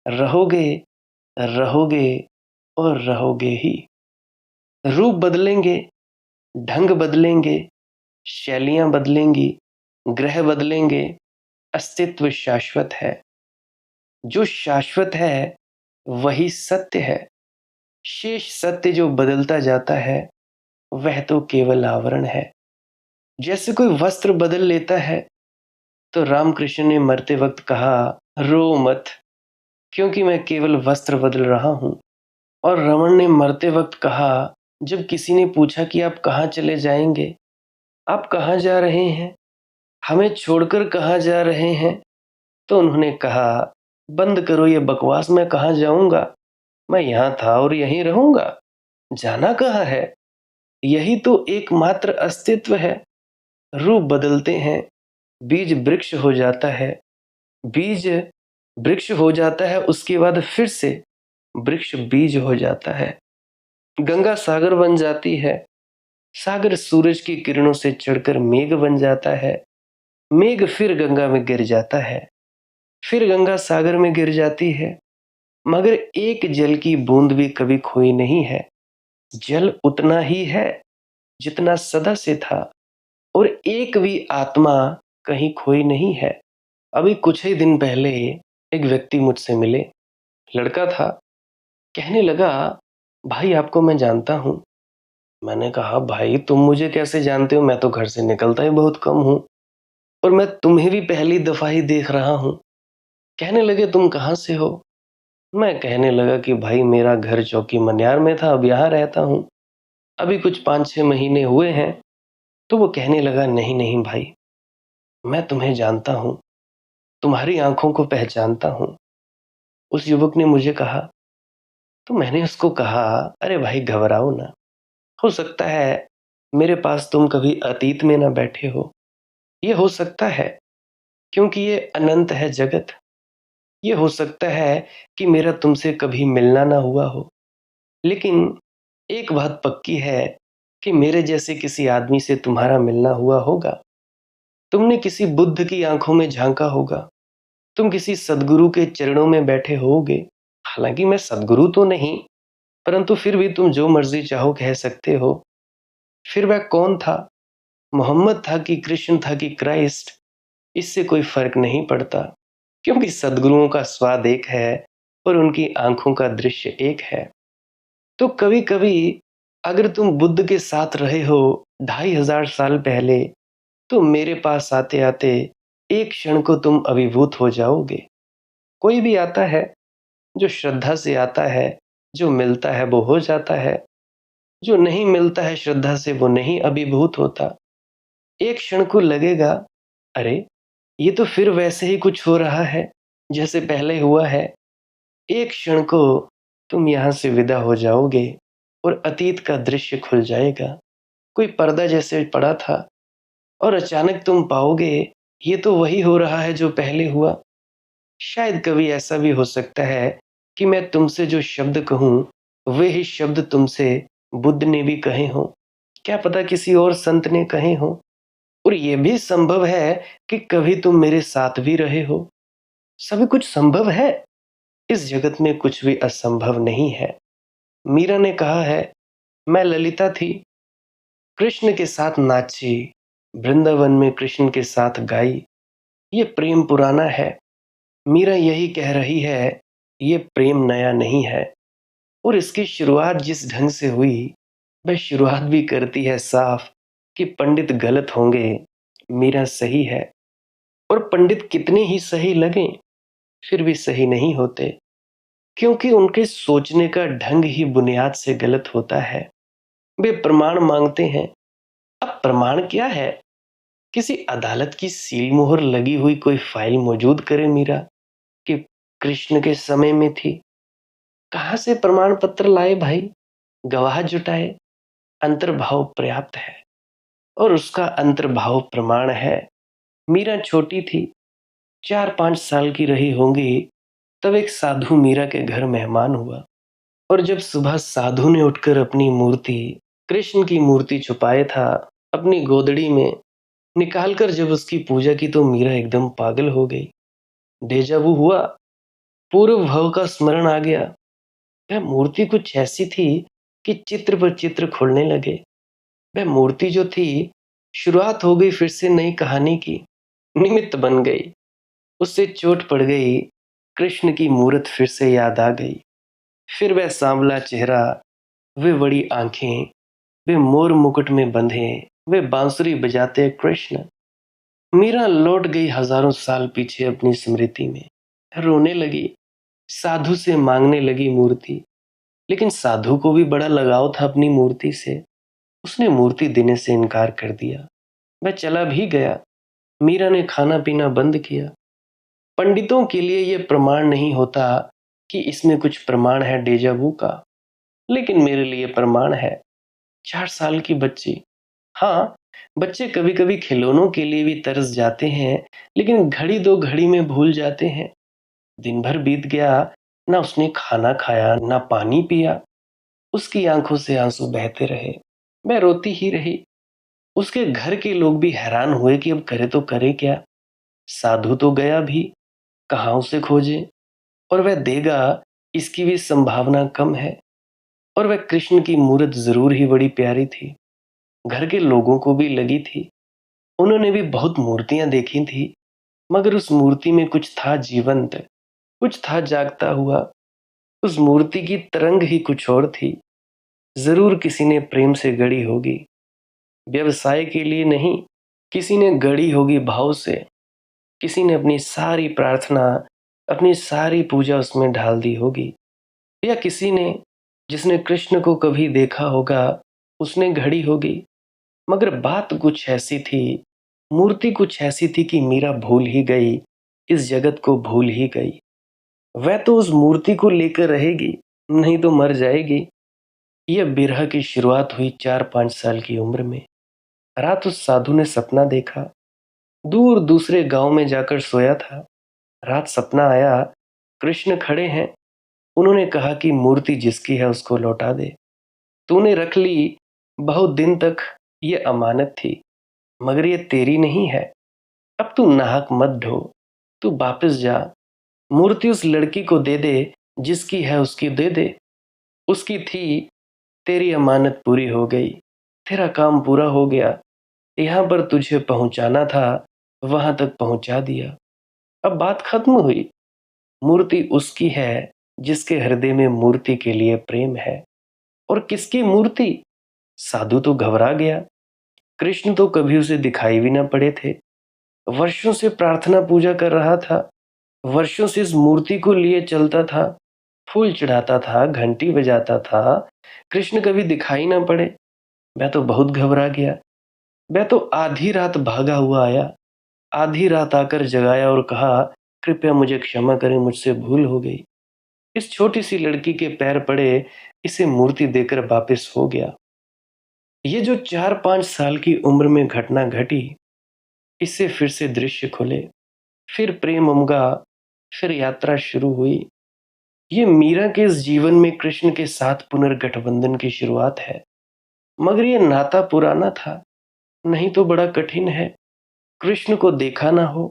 रहोगे, रहोगे और रहोगे ही। रूप बदलेंगे, ढंग बदलेंगे, शैलियां बदलेंगी, ग्रह बदलेंगे, अस्तित्व शाश्वत है। जो शाश्वत है वही सत्य है। शेष सत्य जो बदलता जाता है वह तो केवल आवरण है। जैसे कोई वस्त्र बदल लेता है तो रामकृष्ण ने मरते वक्त कहा, रो मत, क्योंकि मैं केवल वस्त्र बदल रहा हूं। और रमन ने मरते वक्त कहा, जब किसी ने पूछा कि आप कहाँ चले जाएंगे, आप कहाँ जा रहे हैं, हमें छोड़कर कहाँ जा रहे हैं, तो उन्होंने कहा, बंद करो ये बकवास, मैं कहाँ जाऊंगा, मैं यहाँ था और यहीं रहूंगा। जाना कहाँ है, यही तो एकमात्र अस्तित्व है। रूप बदलते हैं, बीज वृक्ष हो जाता है, बीज वृक्ष हो जाता है, उसके बाद फिर से वृक्ष बीज हो जाता है। गंगा सागर बन जाती है, सागर सूरज की किरणों से चढ़कर मेघ बन जाता है, मेघ फिर गंगा में गिर जाता है, फिर गंगा सागर में गिर जाती है। मगर एक जल की बूंद भी कभी खोई नहीं है। जल उतना ही है जितना सदा से था, और एक भी आत्मा कहीं खोई नहीं है। अभी कुछ ही दिन पहले एक व्यक्ति मुझसे मिले, लड़का था। कहने लगा, भाई आपको मैं जानता हूँ। मैंने कहा, भाई तुम मुझे कैसे जानते हो, मैं तो घर से निकलता ही बहुत कम हूँ और मैं तुम्हें भी पहली दफा ही देख रहा हूँ। कहने लगे, तुम कहाँ से हो। मैं कहने लगा कि भाई मेरा घर चौकी मन्यार में था, अब यहाँ रहता हूँ, अभी कुछ 5-6 महीने हुए हैं। तो वो कहने लगा, नहीं नहीं भाई, मैं तुम्हें जानता हूँ, तुम्हारी आंखों को पहचानता हूँ। उस युवक ने मुझे कहा। तो मैंने उसको कहा, अरे भाई घबराओ ना, हो सकता है मेरे पास तुम कभी अतीत में ना बैठे हो, ये हो सकता है, क्योंकि ये अनंत है जगत। ये हो सकता है कि मेरा तुमसे कभी मिलना ना हुआ हो, लेकिन एक बात पक्की है कि मेरे जैसे किसी आदमी से तुम्हारा मिलना हुआ होगा। तुमने किसी बुद्ध की आंखों में झांका होगा, तुम किसी सदगुरु के चरणों में बैठे होगे। हालांकि मैं सदगुरु तो नहीं, परंतु फिर भी तुम जो मर्जी चाहो कह सकते हो। फिर वह कौन था, मोहम्मद था कि कृष्ण था कि क्राइस्ट, इससे कोई फर्क नहीं पड़ता, क्योंकि सदगुरुओं का स्वाद एक है और उनकी आंखों का दृश्य एक है। तो कभी कभी अगर तुम बुद्ध के साथ रहे हो 2500 साल पहले, तो मेरे पास आते आते एक क्षण को तुम अभिभूत हो जाओगे। कोई भी आता है, जो श्रद्धा से आता है, जो मिलता है वो हो जाता है, जो नहीं मिलता है श्रद्धा से वो नहीं अभिभूत होता। एक क्षण को लगेगा, अरे ये तो फिर वैसे ही कुछ हो रहा है जैसे पहले हुआ है। एक क्षण को तुम यहाँ से विदा हो जाओगे और अतीत का दृश्य खुल जाएगा। कोई पर्दा जैसे पड़ा था और अचानक तुम पाओगे ये तो वही हो रहा है जो पहले हुआ। शायद कभी ऐसा भी हो सकता है कि मैं तुमसे जो शब्द कहूँ वे ही शब्द तुमसे बुद्ध ने भी कहे हों। क्या पता किसी और संत ने कहे हों। और ये भी संभव है कि कभी तुम मेरे साथ भी रहे हो। सभी कुछ संभव है। इस जगत में कुछ भी असंभव नहीं है। मीरा ने कहा है, मैं ललिता थी, कृष्ण के साथ नाची, वृंदावन में कृष्ण के साथ गाई। ये प्रेम पुराना है। मीरा यही कह रही है, ये प्रेम नया नहीं है। और इसकी शुरुआत जिस ढंग से हुई, वह शुरुआत भी करती है साफ कि पंडित गलत होंगे, मीरा सही है। और पंडित कितने ही सही लगें, फिर भी सही नहीं होते, क्योंकि उनके सोचने का ढंग ही बुनियाद से गलत होता है। वे प्रमाण मांगते हैं। अब प्रमाण क्या है? किसी अदालत की सील मोहर लगी हुई कोई फाइल मौजूद करे मीरा कि कृष्ण के समय में थी। कहां से प्रमाण पत्र लाए भाई? गवाह जुटाए। अंतर्भाव पर्याप्त है और उसका अंतर्भाव प्रमाण है। मीरा छोटी थी, 4-5 साल की रही होंगी, तब एक साधु मीरा के घर मेहमान हुआ। और जब सुबह साधु ने उठकर अपनी मूर्ति, कृष्ण की मूर्ति छुपाए था अपनी गोदड़ी में, निकालकर जब उसकी पूजा की तो मीरा एकदम पागल हो गई। डेजावू हुआ। पूर्व भव का स्मरण आ गया। वह मूर्ति कुछ ऐसी थी कि चित्र पर चित्र खुलने लगे। वह मूर्ति जो थी, शुरुआत हो गई फिर से नई कहानी की। निमित्त बन गई। उससे चोट पड़ गई। कृष्ण की मूरत फिर से याद आ गई। फिर वह सांवला चेहरा, वे बड़ी आंखें, वे मोर मुकुट में बंधे, वे बांसुरी बजाते कृष्ण। मीरा लौट गई हजारों साल पीछे अपनी स्मृति में। रोने लगी। साधु से मांगने लगी मूर्ति। लेकिन साधु को भी बड़ा लगाव था अपनी मूर्ति से। उसने मूर्ति देने से इनकार कर दिया। वह चला भी गया। मीरा ने खाना पीना बंद किया। पंडितों के लिए यह प्रमाण नहीं होता कि इसमें कुछ प्रमाण है डेजावू का, लेकिन मेरे लिए प्रमाण है। 4 साल की बच्ची। हाँ, बच्चे कभी कभी खिलौनों के लिए भी तरस जाते हैं, लेकिन घड़ी दो घड़ी में भूल जाते हैं। दिन भर बीत गया, ना उसने खाना खाया ना पानी पिया। उसकी आंखों से आंसू बहते रहे। मैं रोती ही रही। उसके घर के लोग भी हैरान हुए कि अब करे तो करे क्या। साधु तो गया भी, कहाँ उसे खोजे। और वह देगा, इसकी भी संभावना कम है। और वह कृष्ण की मूरत जरूर ही बड़ी प्यारी थी। घर के लोगों को भी लगी थी। उन्होंने भी बहुत मूर्तियां देखी थी, मगर उस मूर्ति में कुछ था जीवंत, कुछ था जागता हुआ। उस मूर्ति की तरंग ही कुछ और थी। जरूर किसी ने प्रेम से गढ़ी होगी, व्यवसाय के लिए नहीं। किसी ने गढ़ी होगी भाव से। किसी ने अपनी सारी प्रार्थना, अपनी सारी पूजा उसमें ढाल दी होगी। या किसी ने, जिसने कृष्ण को कभी देखा होगा, उसने घड़ी होगी। मगर बात कुछ ऐसी थी, मूर्ति कुछ ऐसी थी कि मीरा भूल ही गई, इस जगत को भूल ही गई। वह तो उस मूर्ति को लेकर रहेगी, नहीं तो मर जाएगी। यह बिरह की शुरुआत हुई 4-5 साल की उम्र में। रात उस साधु ने सपना देखा। दूर दूसरे गांव में जाकर सोया था। रात सपना आया, कृष्ण खड़े हैं। उन्होंने कहा कि मूर्ति जिसकी है उसको लौटा दे। तूने रख ली बहुत दिन तक, ये अमानत थी, मगर ये तेरी नहीं है। अब तू नाहक मत ढो, तू वापस जा। मूर्ति उस लड़की को दे दे, जिसकी है उसकी दे दे। उसकी थी, तेरी अमानत पूरी हो गई। तेरा काम पूरा हो गया। यहाँ पर तुझे पहुंचाना था, वहां तक पहुंचा दिया। अब बात खत्म हुई। मूर्ति उसकी है जिसके हृदय में मूर्ति के लिए प्रेम है। और किसकी मूर्ति? साधु तो घबरा गया। कृष्ण तो कभी उसे दिखाई भी ना पड़े थे। वर्षों से प्रार्थना पूजा कर रहा था। वर्षों से इस मूर्ति को लिए चलता था, फूल चढ़ाता था, घंटी बजाता था। कृष्ण कभी दिखाई ना पड़े। मैं तो बहुत घबरा गया। मैं तो आधी रात भागा हुआ आया। आधी रात आकर जगाया और कहा, कृपया मुझे क्षमा करें, मुझसे भूल हो गई। इस छोटी सी लड़की के पैर पड़े, इसे मूर्ति देकर वापस हो गया। ये जो 4-5 साल की उम्र में घटना घटी, इससे फिर से दृश्य खुले, फिर प्रेम उमगा, फिर यात्रा शुरू हुई। ये मीरा के इस जीवन में कृष्ण के साथ पुनर्गठबंधन की शुरुआत है। मगर ये नाता पुराना था, नहीं तो बड़ा कठिन है। कृष्ण को देखा ना हो,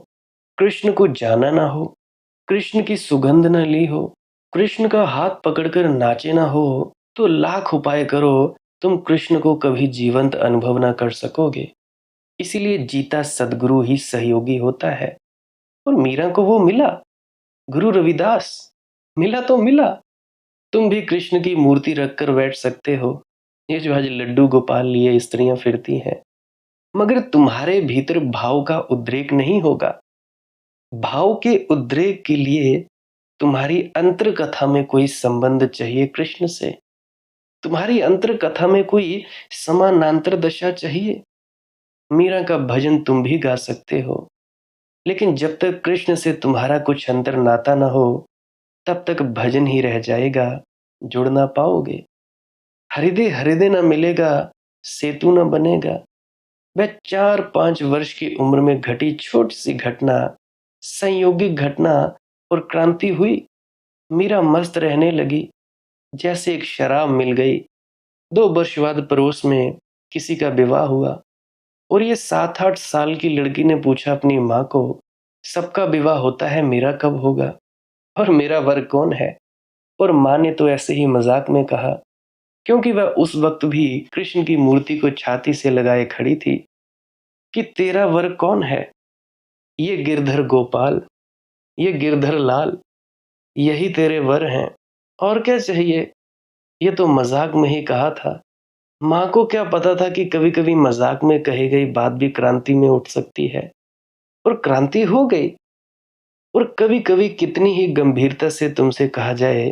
कृष्ण को जाना ना हो, कृष्ण की सुगंध न ली हो, कृष्ण का हाथ पकड़कर नाचे ना हो, तो लाख उपाय करो, तुम कृष्ण को कभी जीवंत अनुभव ना कर सकोगे। इसीलिए जीता सदगुरु ही सहयोगी होता है। और मीरा को वो मिला, गुरु रविदास मिला तो मिला। तुम भी कृष्ण की मूर्ति रखकर बैठ सकते हो। ये जो आज लड्डू गोपाल लिए स्त्रियां फिरती हैं, मगर तुम्हारे भीतर भाव का उद्रेक नहीं होगा। भाव के उद्रेक के लिए तुम्हारी अंतर कथा में कोई संबंध चाहिए कृष्ण से। तुम्हारी अंतर कथा में कोई समानांतर दशा चाहिए। मीरा का भजन तुम भी गा सकते हो, लेकिन जब तक कृष्ण से तुम्हारा कुछ अंतर नाता ना हो, तब तक भजन ही रह जाएगा, जुड़ ना पाओगे। हृदय हृदय ना मिलेगा, सेतु ना बनेगा। वह 4-5 वर्ष की उम्र में घटी छोटी सी घटना, संयोगिक घटना, और क्रांति हुई। मीरा मस्त रहने लगी, जैसे एक शराब मिल गई। 2 वर्ष बाद पड़ोस में किसी का विवाह हुआ, और ये 7-8 साल की लड़की ने पूछा अपनी माँ को, सबका विवाह होता है, मेरा कब होगा और मेरा वर कौन है? और माँ ने तो ऐसे ही मजाक में कहा, क्योंकि वह उस वक्त भी कृष्ण की मूर्ति को छाती से लगाए खड़ी थी, कि तेरा वर कौन है? ये गिरधर गोपाल, ये गिरधर लाल, यही तेरे वर हैं, और क्या चाहिए? ये तो मजाक में ही कहा था। माँ को क्या पता था कि कभी कभी मजाक में कही गई बात भी क्रांति में उठ सकती है, और क्रांति हो गई। और कभी कभी कितनी ही गंभीरता से तुमसे कहा जाए,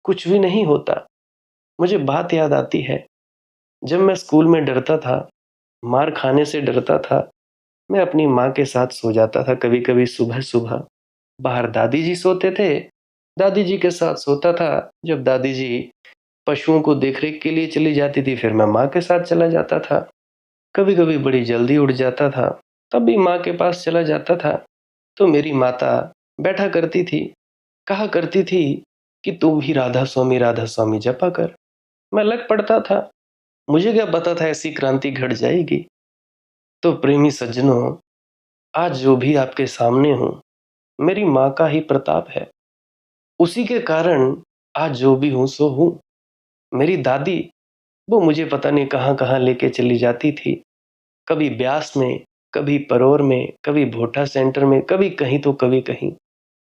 कुछ भी नहीं होता। मुझे बात याद आती है, जब मैं स्कूल में डरता था, मार खाने से डरता था, मैं अपनी माँ के साथ सो जाता था। कभी कभी सुबह सुबह बाहर दादी जी सोते थे, दादी जी के साथ सोता था। जब दादी जी पशुओं को देखरेख के लिए चली जाती थी, फिर मैं माँ के साथ चला जाता था। कभी कभी बड़ी जल्दी उठ जाता था, तब भी माँ के पास चला जाता था। तो मेरी माता बैठा करती थी, कहा करती थी कि तू भी राधा स्वामी जपा कर। मैं लग पड़ता था। मुझे क्या पता था ऐसी क्रांति घट जाएगी। तो प्रेमी सज्जनों, आज जो भी आपके सामने हूँ, मेरी माँ का ही प्रताप है। उसी के कारण आज जो भी हूँ सो हूँ। मेरी दादी, वो मुझे पता नहीं कहाँ कहाँ लेके चली जाती थी। कभी ब्यास में, कभी परोर में, कभी भोटा सेंटर में, कभी कहीं तो कभी कहीं।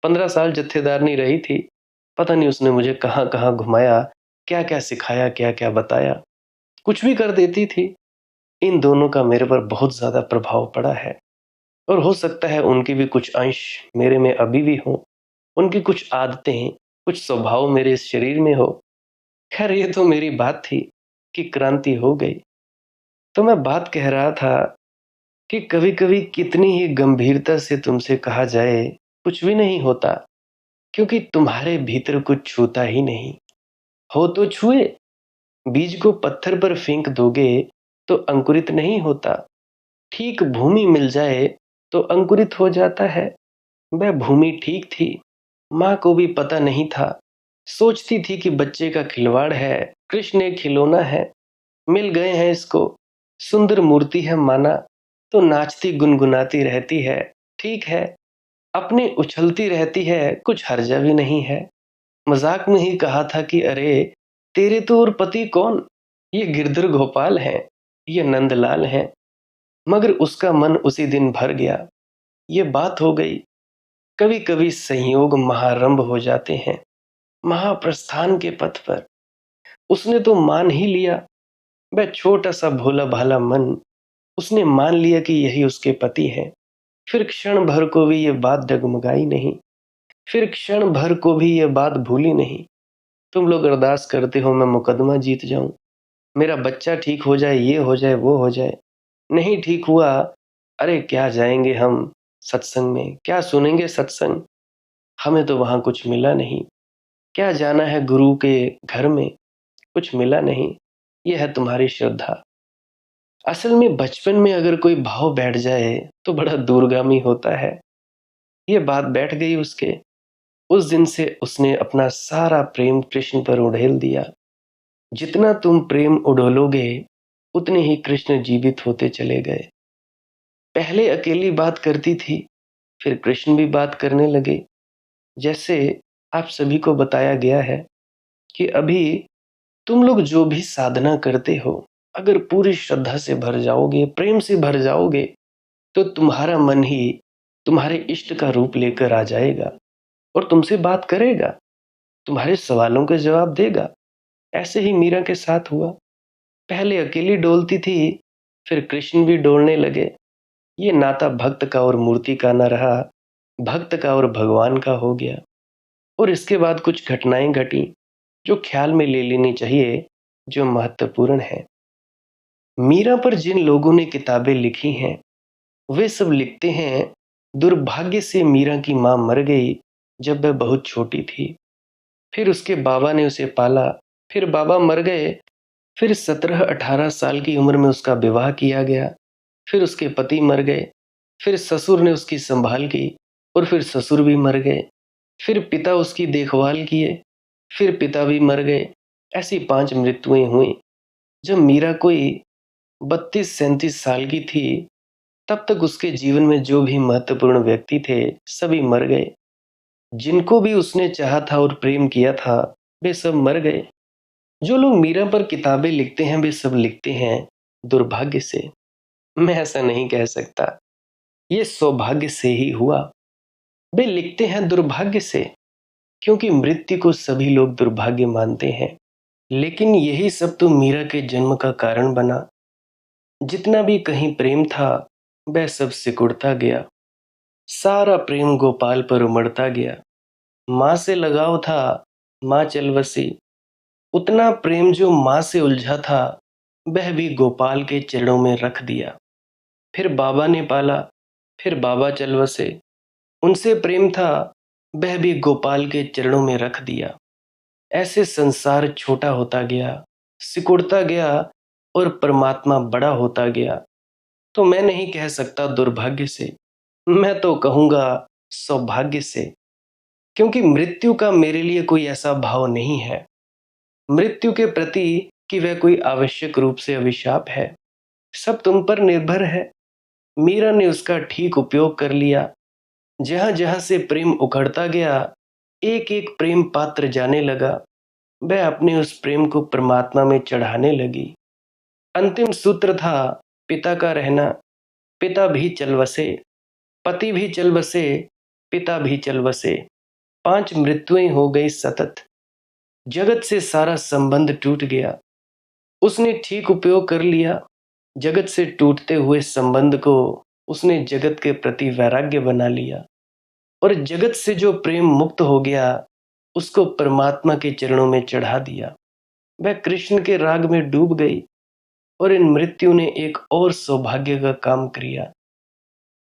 15 साल जत्थेदारनी रही थी। पता नहीं उसने मुझे कहाँ कहाँ घुमाया, क्या क्या सिखाया, क्या क्या बताया। कुछ भी कर देती थी। इन दोनों का मेरे पर बहुत ज्यादा प्रभाव पड़ा है, और हो सकता है उनकी भी कुछ अंश मेरे में अभी भी हो। उनकी कुछ आदतें, कुछ स्वभाव मेरे इस शरीर में हो। खैर, ये तो मेरी बात थी कि क्रांति हो गई। तो मैं बात कह रहा था कि कभी कभी कितनी ही गंभीरता से तुमसे कहा जाए, कुछ भी नहीं होता, क्योंकि तुम्हारे भीतर कुछ छूता ही नहीं। हो तो छुए। बीज को पत्थर पर फेंक दोगे तो अंकुरित नहीं होता। ठीक भूमि मिल जाए तो अंकुरित हो जाता है। वह भूमि ठीक थी। माँ को भी पता नहीं था। सोचती थी कि बच्चे का खिलवाड़ है, कृष्ण एक खिलौना है, मिल गए हैं इसको, सुंदर मूर्ति है माना, तो नाचती गुनगुनाती रहती है। ठीक है, अपनी उछलती रहती है, कुछ हर्जा भी नहीं है। मजाक में ही कहा था कि अरे, तेरे तो और पति कौन, ये गिरधर गोपाल हैं, ये नंदलाल हैं। मगर उसका मन उसी दिन भर गया। ये बात हो गई। कभी कभी संयोग महारंभ हो जाते हैं, महाप्रस्थान के पथ पर। उसने तो मान ही लिया। वह छोटा सा भोला भाला मन, उसने मान लिया कि यही उसके पति हैं। फिर क्षण भर को भी ये बात डगमगाई नहीं, फिर क्षण भर को भी ये बात भूली नहीं। तुम लोग अरदास करते हो मैं मुकदमा जीत जाऊं, मेरा बच्चा ठीक हो जाए, ये हो जाए, वो हो जाए। नहीं ठीक हुआ, अरे क्या जाएंगे हम सत्संग में, क्या सुनेंगे सत्संग, हमें तो वहां कुछ मिला नहीं। क्या जाना है गुरु के घर में, कुछ मिला नहीं, ये है तुम्हारी श्रद्धा। असल में बचपन में अगर कोई भाव बैठ जाए तो बड़ा दूरगामी होता है। ये बात बैठ गई उसके। उस दिन से उसने अपना सारा प्रेम कृष्ण पर उड़ेल दिया। जितना तुम प्रेम उड़ेलोगे उतने ही कृष्ण जीवित होते चले गए। पहले अकेली बात करती थी, फिर कृष्ण भी बात करने लगे। जैसे आप सभी को बताया गया है कि अभी तुम लोग जो भी साधना करते हो, अगर पूरी श्रद्धा से भर जाओगे, प्रेम से भर जाओगे, तो तुम्हारा मन ही तुम्हारे इष्ट का रूप लेकर आ जाएगा और तुमसे बात करेगा, तुम्हारे सवालों के जवाब देगा। ऐसे ही मीरा के साथ हुआ। पहले अकेली डोलती थी, फिर कृष्ण भी डोलने लगे। ये नाता भक्त का और मूर्ति का न रहा, भक्त का और भगवान का हो गया। और इसके बाद कुछ घटनाएं घटी जो ख्याल में ले लेनी चाहिए, जो महत्वपूर्ण है। मीरा पर जिन लोगों ने किताबें लिखी हैं, वे सब लिखते हैं, दुर्भाग्य से मीरा की माँ मर गई जब वह बहुत छोटी थी। फिर उसके बाबा ने उसे पाला, फिर बाबा मर गए। फिर 17-18 साल की उम्र में उसका विवाह किया गया। फिर उसके पति मर गए। फिर ससुर ने उसकी संभाल की और फिर ससुर भी मर गए। फिर पिता उसकी देखभाल किए, फिर पिता भी मर गए। ऐसी 5 मृत्युएं हुई। जब मीरा कोई 32-37 साल की थी, तब तक उसके जीवन में जो भी महत्वपूर्ण व्यक्ति थे, सभी मर गए। जिनको भी उसने चाहा था और प्रेम किया था, वे सब मर गए। जो लोग मीरा पर किताबें लिखते हैं, वे सब लिखते हैं दुर्भाग्य से। मैं ऐसा नहीं कह सकता, ये सौभाग्य से ही हुआ। वे लिखते हैं दुर्भाग्य से, क्योंकि मृत्यु को सभी लोग दुर्भाग्य मानते हैं। लेकिन यही सब तो मीरा के जन्म का कारण बना। जितना भी कहीं प्रेम था, वह सब सिकुड़ता गया। सारा प्रेम गोपाल पर उमड़ता गया। माँ से लगाव था, माँ चल बसी। उतना प्रेम जो माँ से उलझा था, वह भी गोपाल के चरणों में रख दिया। फिर बाबा ने पाला, फिर बाबा चल बसे। उनसे प्रेम था, वह भी गोपाल के चरणों में रख दिया। ऐसे संसार छोटा होता गया, सिकुड़ता गया और परमात्मा बड़ा होता गया। तो मैं नहीं कह सकता दुर्भाग्य से, मैं तो कहूँगा सौभाग्य से। क्योंकि मृत्यु का मेरे लिए कोई ऐसा भाव नहीं है, मृत्यु के प्रति, कि वह कोई आवश्यक रूप से अभिशाप है। सब तुम पर निर्भर है। मीरा ने उसका ठीक उपयोग कर लिया। जहां जहां से प्रेम उखड़ता गया, एक एक प्रेम पात्र जाने लगा। वह अपने उस प्रेम को परमात्मा में चढ़ाने लगी। अंतिम सूत्र था पिता का रहना। पिता भी चल बसे, पति भी चल बसे, पिता भी चल बसे। 5 मृत्युएं हो गई सतत। जगत से सारा संबंध टूट गया। उसने ठीक उपयोग कर लिया। जगत से टूटते हुए संबंध को उसने जगत के प्रति वैराग्य बना लिया। और जगत से जो प्रेम मुक्त हो गया, उसको परमात्मा के चरणों में चढ़ा दिया। वह कृष्ण के राग में डूब गई। और इन मृत्यु ने एक और सौभाग्य का काम किया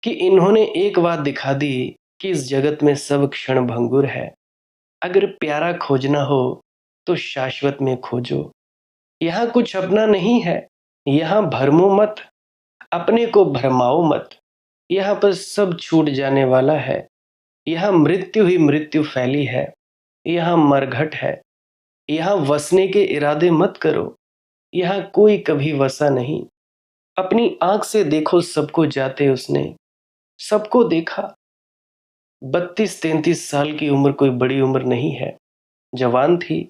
कि इन्होंने एक बात दिखा दी कि इस जगत में सब क्षण भंगुर है। अगर प्यारा खोजना हो तो शाश्वत में खोजो। यहाँ कुछ अपना नहीं है। यहाँ भरमो मत, अपने को भरमाओ मत। यहाँ पर सब छूट जाने वाला है। यहाँ मृत्यु ही मृत्यु फैली है। यहाँ मरघट है। यहाँ वसने के इरादे मत करो। यहाँ कोई कभी वसा नहीं। अपनी आंख से देखो, सबको जाते उसने, सबको देखा। 32-33 साल की उम्र कोई बड़ी उम्र नहीं है। जवान थी।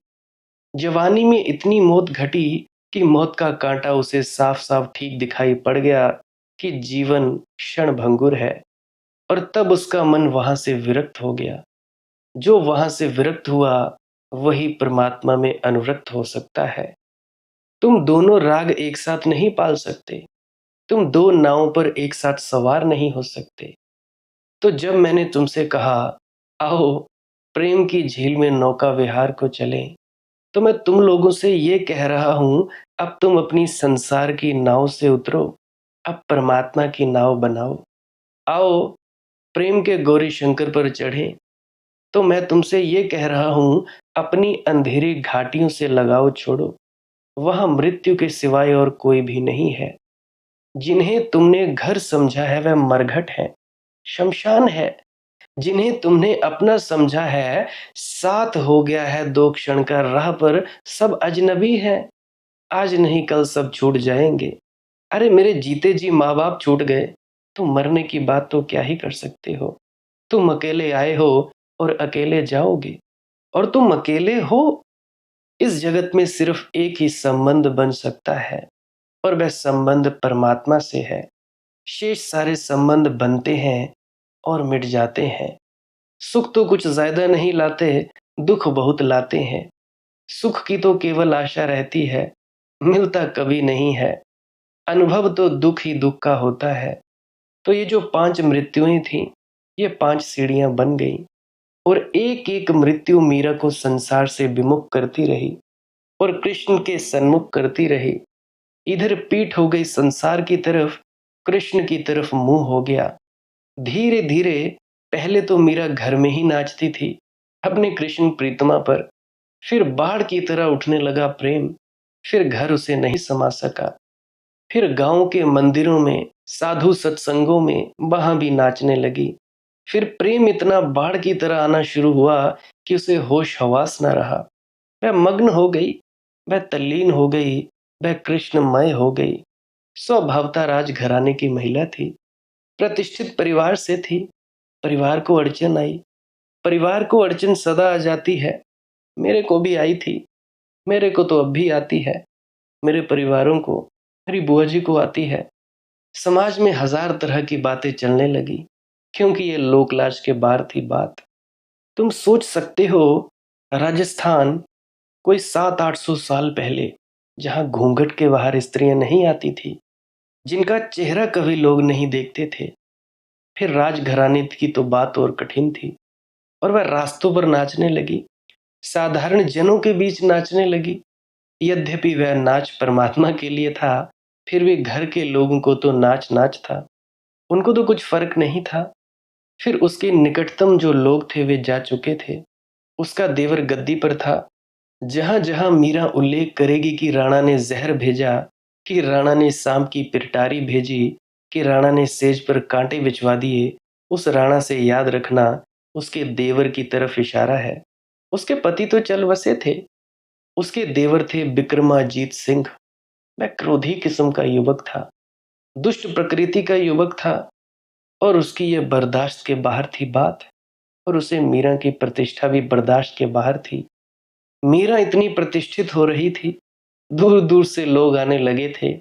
जवानी में इतनी मौत घटी कि मौत का कांटा उसे साफ साफ ठीक दिखाई पड़ गया कि जीवन क्षण भंगुर है। और तब उसका मन वहां से विरक्त हो गया। जो वहां से विरक्त हुआ, वही परमात्मा में अनुरक्त हो सकता है। तुम दोनों राग एक साथ नहीं पाल सकते। तुम दो नावों पर एक साथ सवार नहीं हो सकते। तो जब मैंने तुमसे कहा, आओ प्रेम की झील में नौका विहार को चलें, तो मैं तुम लोगों से ये कह रहा हूं, अब तुम अपनी संसार की नाव से उतरो, अब परमात्मा की नाव बनाओ। आओ प्रेम के गौरी शंकर पर चढ़े। तो मैं तुमसे ये कह रहा हूं, अपनी अंधेरी घाटियों से लगाव छोड़ो। वहां मृत्यु के सिवाय और कोई भी नहीं है। जिन्हें तुमने घर समझा है वह मरघट है, शमशान है। जिन्हें तुमने अपना समझा है, साथ हो गया है 2 क्षण का, राह पर सब अजनबी है। आज नहीं कल सब छूट जाएंगे। अरे मेरे जीते जी माँ बाप छूट गए, तो मरने की बात तो क्या ही कर सकते हो। तुम अकेले आए हो और अकेले जाओगे, और तुम अकेले हो। इस जगत में सिर्फ एक ही संबंध बन सकता है, और वह संबंध परमात्मा से है। शेष सारे संबंध बनते हैं और मिट जाते हैं। सुख तो कुछ ज्यादा नहीं लाते, दुख बहुत लाते हैं। सुख की तो केवल आशा रहती है, मिलता कभी नहीं है। अनुभव तो दुख ही दुख का होता है। तो ये जो 5 मृत्युएं थीं, ये 5 सीढ़ियां बन गई, और एक एक मृत्यु मीरा को संसार से विमुख करती रही और कृष्ण के सन्मुख करती रही। इधर पीठ हो गई संसार की तरफ, कृष्ण की तरफ मुंह हो गया। धीरे धीरे पहले तो मीरा घर में ही नाचती थी अपने कृष्ण प्रीतमा पर। फिर बाढ़ की तरह उठने लगा प्रेम। फिर घर उसे नहीं समा सका। फिर गांव के मंदिरों में, साधु सत्संगों में वहां भी नाचने लगी। फिर प्रेम इतना बाढ़ की तरह आना शुरू हुआ कि उसे होश हवास न रहा। वह मग्न हो गई, वह तल्लीन हो गई, वह कृष्णमय हो गई। स्वभावता राजघराने की महिला थी, प्रतिष्ठित परिवार से थी। परिवार को अड़चन आई। परिवार को अड़चन सदा आ जाती है। मेरे को भी आई थी, मेरे को तो अब भी आती है। मेरे परिवारों को, मेरी बुआ जी को आती है। समाज में हजार तरह की बातें चलने लगी, क्योंकि ये लोकलाज के बाहर थी बात। तुम सोच सकते हो, राजस्थान कोई 700-800 साल पहले, जहां घूंघट के बाहर स्त्रियां नहीं आती थी, जिनका चेहरा कभी लोग नहीं देखते थे। फिर राजघराने की तो बात और कठिन थी, और वह रास्तों पर नाचने लगी, साधारण जनों के बीच नाचने लगी। यद्यपि वह नाच परमात्मा के लिए था, फिर भी घर के लोगों को तो नाच नाच था। उनको तो कुछ फर्क नहीं था। फिर उसके निकटतम जो लोग थे वे जा चुके थे। उसका देवर गद्दी पर था। जहां जहां मीरा उल्लेख करेगी कि राणा ने जहर भेजा, कि राणा ने सांप की पिरटारी भेजी, कि राणा ने सेज पर कांटे बिछवा दिए, उस राणा से याद रखना उसके देवर की तरफ इशारा है। उसके पति तो चल बसे थे। उसके देवर थे विक्रमाजीत सिंह। वह क्रोधी किस्म का युवक था, दुष्ट प्रकृति का युवक था, और उसकी यह बर्दाश्त के बाहर थी बात। और उसे मीरा की प्रतिष्ठा भी बर्दाश्त के बाहर थी। मीरा इतनी प्रतिष्ठित हो रही थी, दूर दूर से लोग आने लगे थे।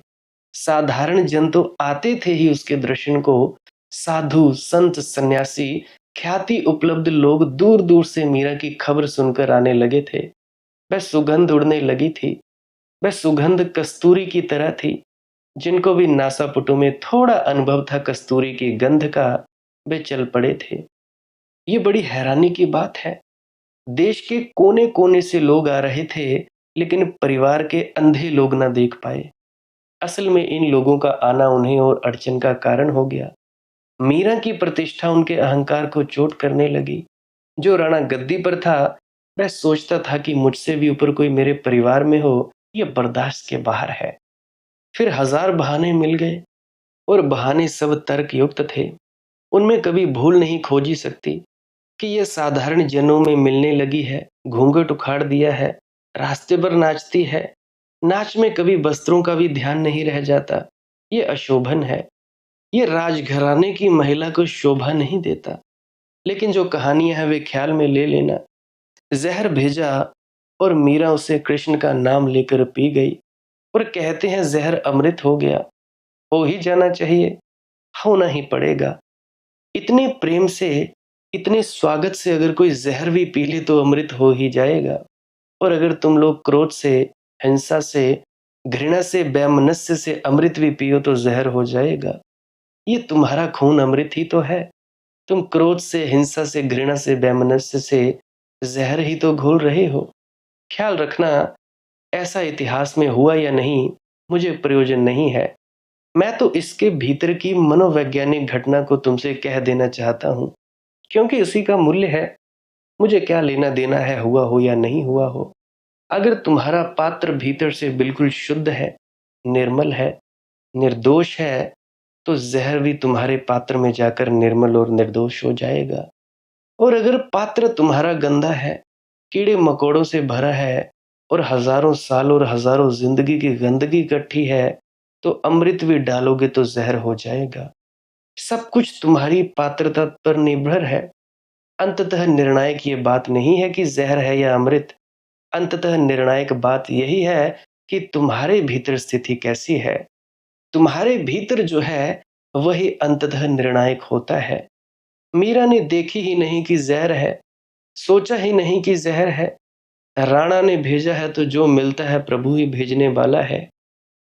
साधारण जन तो आते थे ही उसके दर्शन को। साधु संत सन्यासी, ख्याति उपलब्ध लोग दूर दूर से मीरा की खबर सुनकर आने लगे थे। वह सुगंध उड़ने लगी थी। वह सुगंध कस्तूरी की तरह थी। जिनको भी नासापुटों में थोड़ा अनुभव था कस्तूरी की गंध का, वे चल पड़े थे। ये बड़ी हैरानी की बात है। देश के कोने कोने से लोग आ रहे थे, लेकिन परिवार के अंधे लोग न देख पाए। असल में इन लोगों का आना उन्हें और अड़चन का कारण हो गया। मीरा की प्रतिष्ठा उनके अहंकार को चोट करने लगी। जो राणा गद्दी पर था, वह सोचता था कि मुझसे भी ऊपर कोई मेरे परिवार में हो, यह बर्दाश्त के बाहर है। फिर हजार बहाने मिल गए, और बहाने सब तर्क युक्त थे। उनमें कभी भूल नहीं खोजी सकती कि यह साधारण जनों में मिलने लगी है, घूंघट उखाड़ दिया है, रास्ते पर नाचती है। नाच में कभी वस्त्रों का भी ध्यान नहीं रह जाता। ये अशोभन है। ये राजघराने की महिला को शोभा नहीं देता। लेकिन जो कहानियां हैं वे ख्याल में ले लेना। जहर भेजा और मीरा उसे कृष्ण का नाम लेकर पी गई, और कहते हैं जहर अमृत हो गया। हो ही जाना चाहिए, होना ही पड़ेगा। इतने प्रेम से, इतने स्वागत से अगर कोई जहर भी पी ले तो अमृत हो ही जाएगा। और अगर तुम लोग क्रोध से, हिंसा से, घृणा से, वैमनस्य से अमृत भी पियो तो जहर हो जाएगा। ये तुम्हारा खून अमृत ही तो है। तुम क्रोध से, हिंसा से, घृणा से, वैमनस्य से जहर ही तो घोल रहे हो। ख्याल रखना, ऐसा इतिहास में हुआ या नहीं मुझे प्रयोजन नहीं है। मैं तो इसके भीतर की मनोवैज्ञानिक घटना को तुमसे कह देना चाहता हूँ, क्योंकि उसी का मूल्य है। मुझे क्या लेना देना है, हुआ हो या नहीं हुआ हो। अगर तुम्हारा पात्र भीतर से बिल्कुल शुद्ध है, निर्मल है, निर्दोष है, तो ज़हर भी तुम्हारे पात्र में जाकर निर्मल और निर्दोष हो जाएगा। और अगर पात्र तुम्हारा गंदा है, कीड़े-मकोड़ों से भरा है और हज़ारों साल और हज़ारों ज़िंदगी की गंदगी इकट्ठी है, तो अमृत भी डालोगे तो ज़हर हो जाएगा। सब कुछ तुम्हारी पात्रता पर निर्भर है। अंततः निर्णायक ये बात नहीं है कि ज़हर है या अमृत। अंततः निर्णायक बात यही है कि तुम्हारे भीतर स्थिति कैसी है। तुम्हारे भीतर जो है, वही अंततः निर्णायक होता है। मीरा ने देखी ही नहीं कि ज़हर है, सोचा ही नहीं कि ज़हर है। राणा ने भेजा है तो जो मिलता है प्रभु ही भेजने वाला है।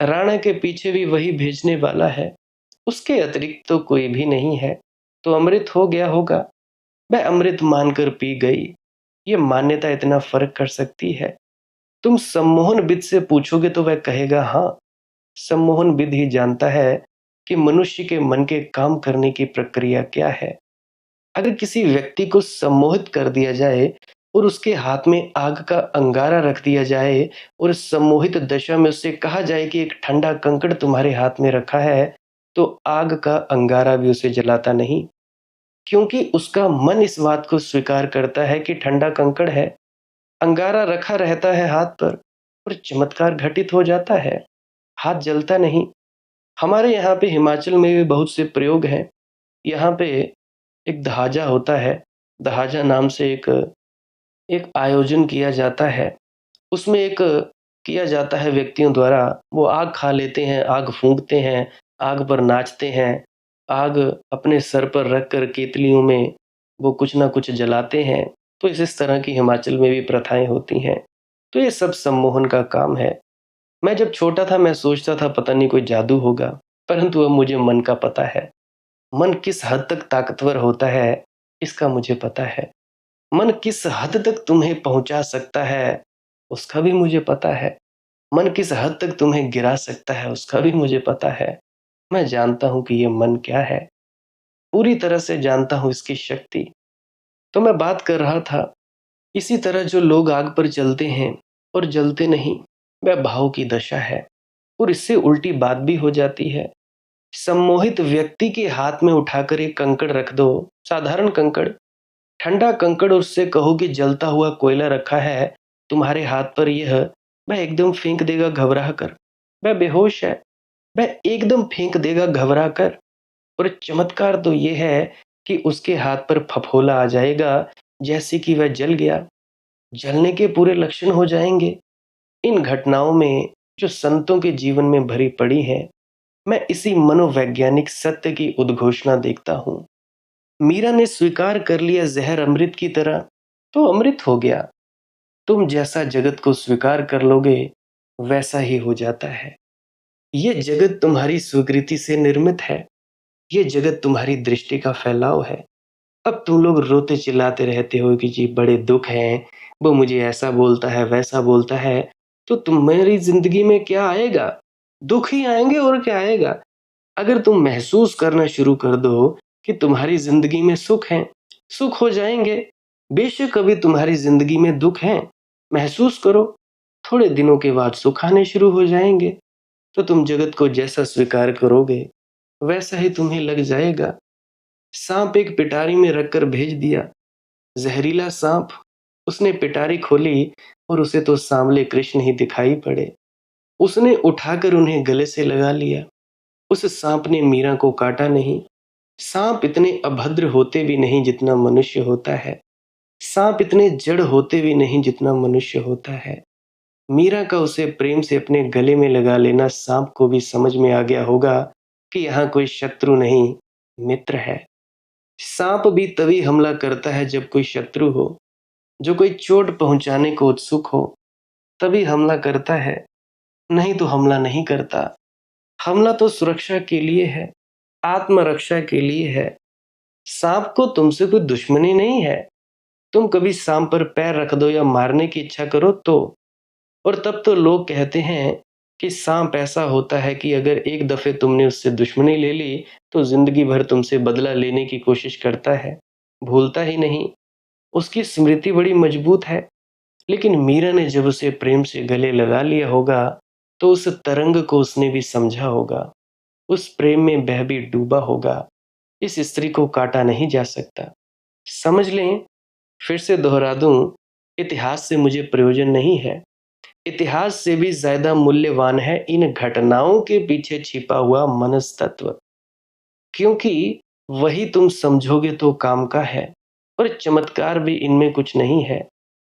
राणा के पीछे भी वही भेजने वाला है। उसके अतिरिक्त तो कोई भी नहीं है। तो अमृत हो गया होगा। वह अमृत मानकर पी गई। ये मान्यता इतना फर्क कर सकती है। तुम सम्मोहन विद से पूछोगे तो वह कहेगा हाँ, सम्मोहन विद ही जानता है कि मनुष्य के मन के काम करने की प्रक्रिया क्या है। अगर किसी व्यक्ति को सम्मोहित कर दिया जाए और उसके हाथ में आग का अंगारा रख दिया जाए और सम्मोहित दशा में उससे कहा जाए कि एक ठंडा कंकड़ तुम्हारे हाथ में रखा है, तो आग का अंगारा भी उसे जलाता नहीं, क्योंकि उसका मन इस बात को स्वीकार करता है कि ठंडा कंकड़ है। अंगारा रखा रहता है हाथ पर और चमत्कार घटित हो जाता है, हाथ जलता नहीं। हमारे यहाँ पे हिमाचल में भी बहुत से प्रयोग हैं। यहाँ पे एक दहाजा होता है। दहाजा नाम से एक एक आयोजन किया जाता है। उसमें एक किया जाता है व्यक्तियों द्वारा, वो आग खा लेते हैं, आग फूँकते हैं, आग पर नाचते हैं, आग अपने सर पर रख कर केतलियों में वो कुछ ना कुछ जलाते हैं। तो इस तरह की हिमाचल में भी प्रथाएँ होती हैं। तो ये सब सम्मोहन का काम है। मैं जब छोटा था मैं सोचता था पता नहीं कोई जादू होगा, परंतु अब मुझे मन का पता है। मन किस हद तक ताकतवर होता है, इसका मुझे पता है। मन किस हद तक तुम्हें पहुँचा सकता है, उसका भी मुझे पता है। मन किस हद तक तुम्हें गिरा सकता है, उसका भी मुझे पता है। मैं जानता हूँ कि ये मन क्या है, पूरी तरह से जानता हूँ इसकी शक्ति। तो मैं बात कर रहा था, इसी तरह जो लोग आग पर जलते हैं और जलते नहीं, वह भाव की दशा है। और इससे उल्टी बात भी हो जाती है। सम्मोहित व्यक्ति के हाथ में उठाकर एक कंकड़ रख दो, साधारण कंकड़, ठंडा कंकड़, उससे कहो कि जलता हुआ कोयला रखा है तुम्हारे हाथ पर, यह वह एकदम फेंक देगा घबरा कर। वह बेहोश है, वह एकदम फेंक देगा घबरा कर। और चमत्कार तो यह है कि उसके हाथ पर फफोला आ जाएगा, जैसे कि वह जल गया। जलने के पूरे लक्षण हो जाएंगे। इन घटनाओं में जो संतों के जीवन में भरी पड़ी हैं, मैं इसी मनोवैज्ञानिक सत्य की उद्घोषणा देखता हूँ। मीरा ने स्वीकार कर लिया ज़हर अमृत की तरह, तो अमृत हो गया। तुम जैसा जगत को स्वीकार कर लोगे, वैसा ही हो जाता है। ये जगत तुम्हारी स्वीकृति से निर्मित है। ये जगत तुम्हारी दृष्टि का फैलाव है। अब तुम लोग रोते चिल्लाते रहते हो कि जी बड़े दुख हैं, वो मुझे ऐसा बोलता है, वैसा बोलता है, तो तुम्हारी ज़िंदगी में क्या आएगा? दुख ही आएँगे और क्या आएगा? अगर तुम महसूस करना शुरू कर दो कि तुम्हारी ज़िंदगी में सुख है, सुख हो जाएँगे। बेशक अभी तुम्हारी ज़िंदगी में दुख हैं, महसूस करो, थोड़े दिनों के बाद सुख आने शुरू हो जाएँगे। तो तुम जगत को जैसा स्वीकार करोगे, वैसा ही तुम्हें लग जाएगा। साँप एक पिटारी में रखकर भेज दिया, ज़हरीला साँप। उसने पिटारी खोली और उसे तो सांवले कृष्ण ही दिखाई पड़े। उसने उठाकर उन्हें गले से लगा लिया। उस सांप ने मीरा को काटा नहीं। सांप इतने अभद्र होते भी नहीं जितना मनुष्य होता है। सांप इतने जड़ होते भी नहीं जितना मनुष्य होता है। मीरा का उसे प्रेम से अपने गले में लगा लेना सांप को भी समझ में आ गया होगा कि यहाँ कोई शत्रु नहीं, मित्र है। सांप भी तभी हमला करता है जब कोई शत्रु हो, जो कोई चोट पहुंचाने को उत्सुक हो, तभी हमला करता है, नहीं तो हमला नहीं करता। हमला तो सुरक्षा के लिए है, आत्मरक्षा के लिए है। सांप को तुमसे कोई दुश्मनी नहीं है। तुम कभी सांप पर पैर रख दो या मारने की इच्छा करो तो, और तब तो लोग कहते हैं कि सांप ऐसा होता है कि अगर एक दफे तुमने उससे दुश्मनी ले ली, तो जिंदगी भर तुमसे बदला लेने की कोशिश करता है, भूलता ही नहीं। उसकी स्मृति बड़ी मजबूत है। लेकिन मीरा ने जब उसे प्रेम से गले लगा लिया होगा, तो उस तरंग को उसने भी समझा होगा, उस प्रेम में वह भी डूबा होगा। इस स्त्री को काटा नहीं जा सकता। समझ लें, फिर से दोहरा दूं, इतिहास से मुझे प्रयोजन नहीं है। इतिहास से भी ज्यादा मूल्यवान है इन घटनाओं के पीछे छिपा हुआ मनस्तत्व, क्योंकि वही तुम समझोगे तो काम का है। और चमत्कार भी इनमें कुछ नहीं है।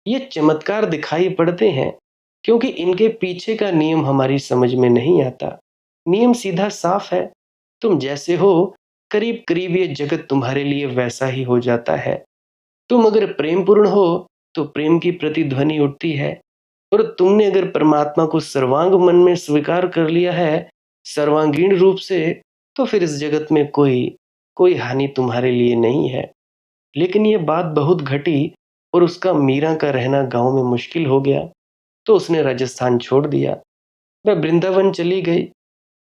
ये चमत्कार दिखाई पड़ते हैं क्योंकि इनके पीछे का नियम हमारी समझ में नहीं आता। नियम सीधा साफ है, तुम जैसे हो करीब करीब ये जगत तुम्हारे लिए वैसा ही हो जाता है। तुम अगर प्रेम पूर्ण हो तो प्रेम की प्रतिध्वनि उठती है, और तुमने अगर परमात्मा को सर्वांग मन में स्वीकार कर लिया है, सर्वांगीण रूप से, तो फिर इस जगत में कोई कोई हानि तुम्हारे लिए नहीं है। लेकिन ये बात बहुत घटी और उसका मीरा का रहना गांव में मुश्किल हो गया, तो उसने राजस्थान छोड़ दिया। वह वृंदावन चली गई,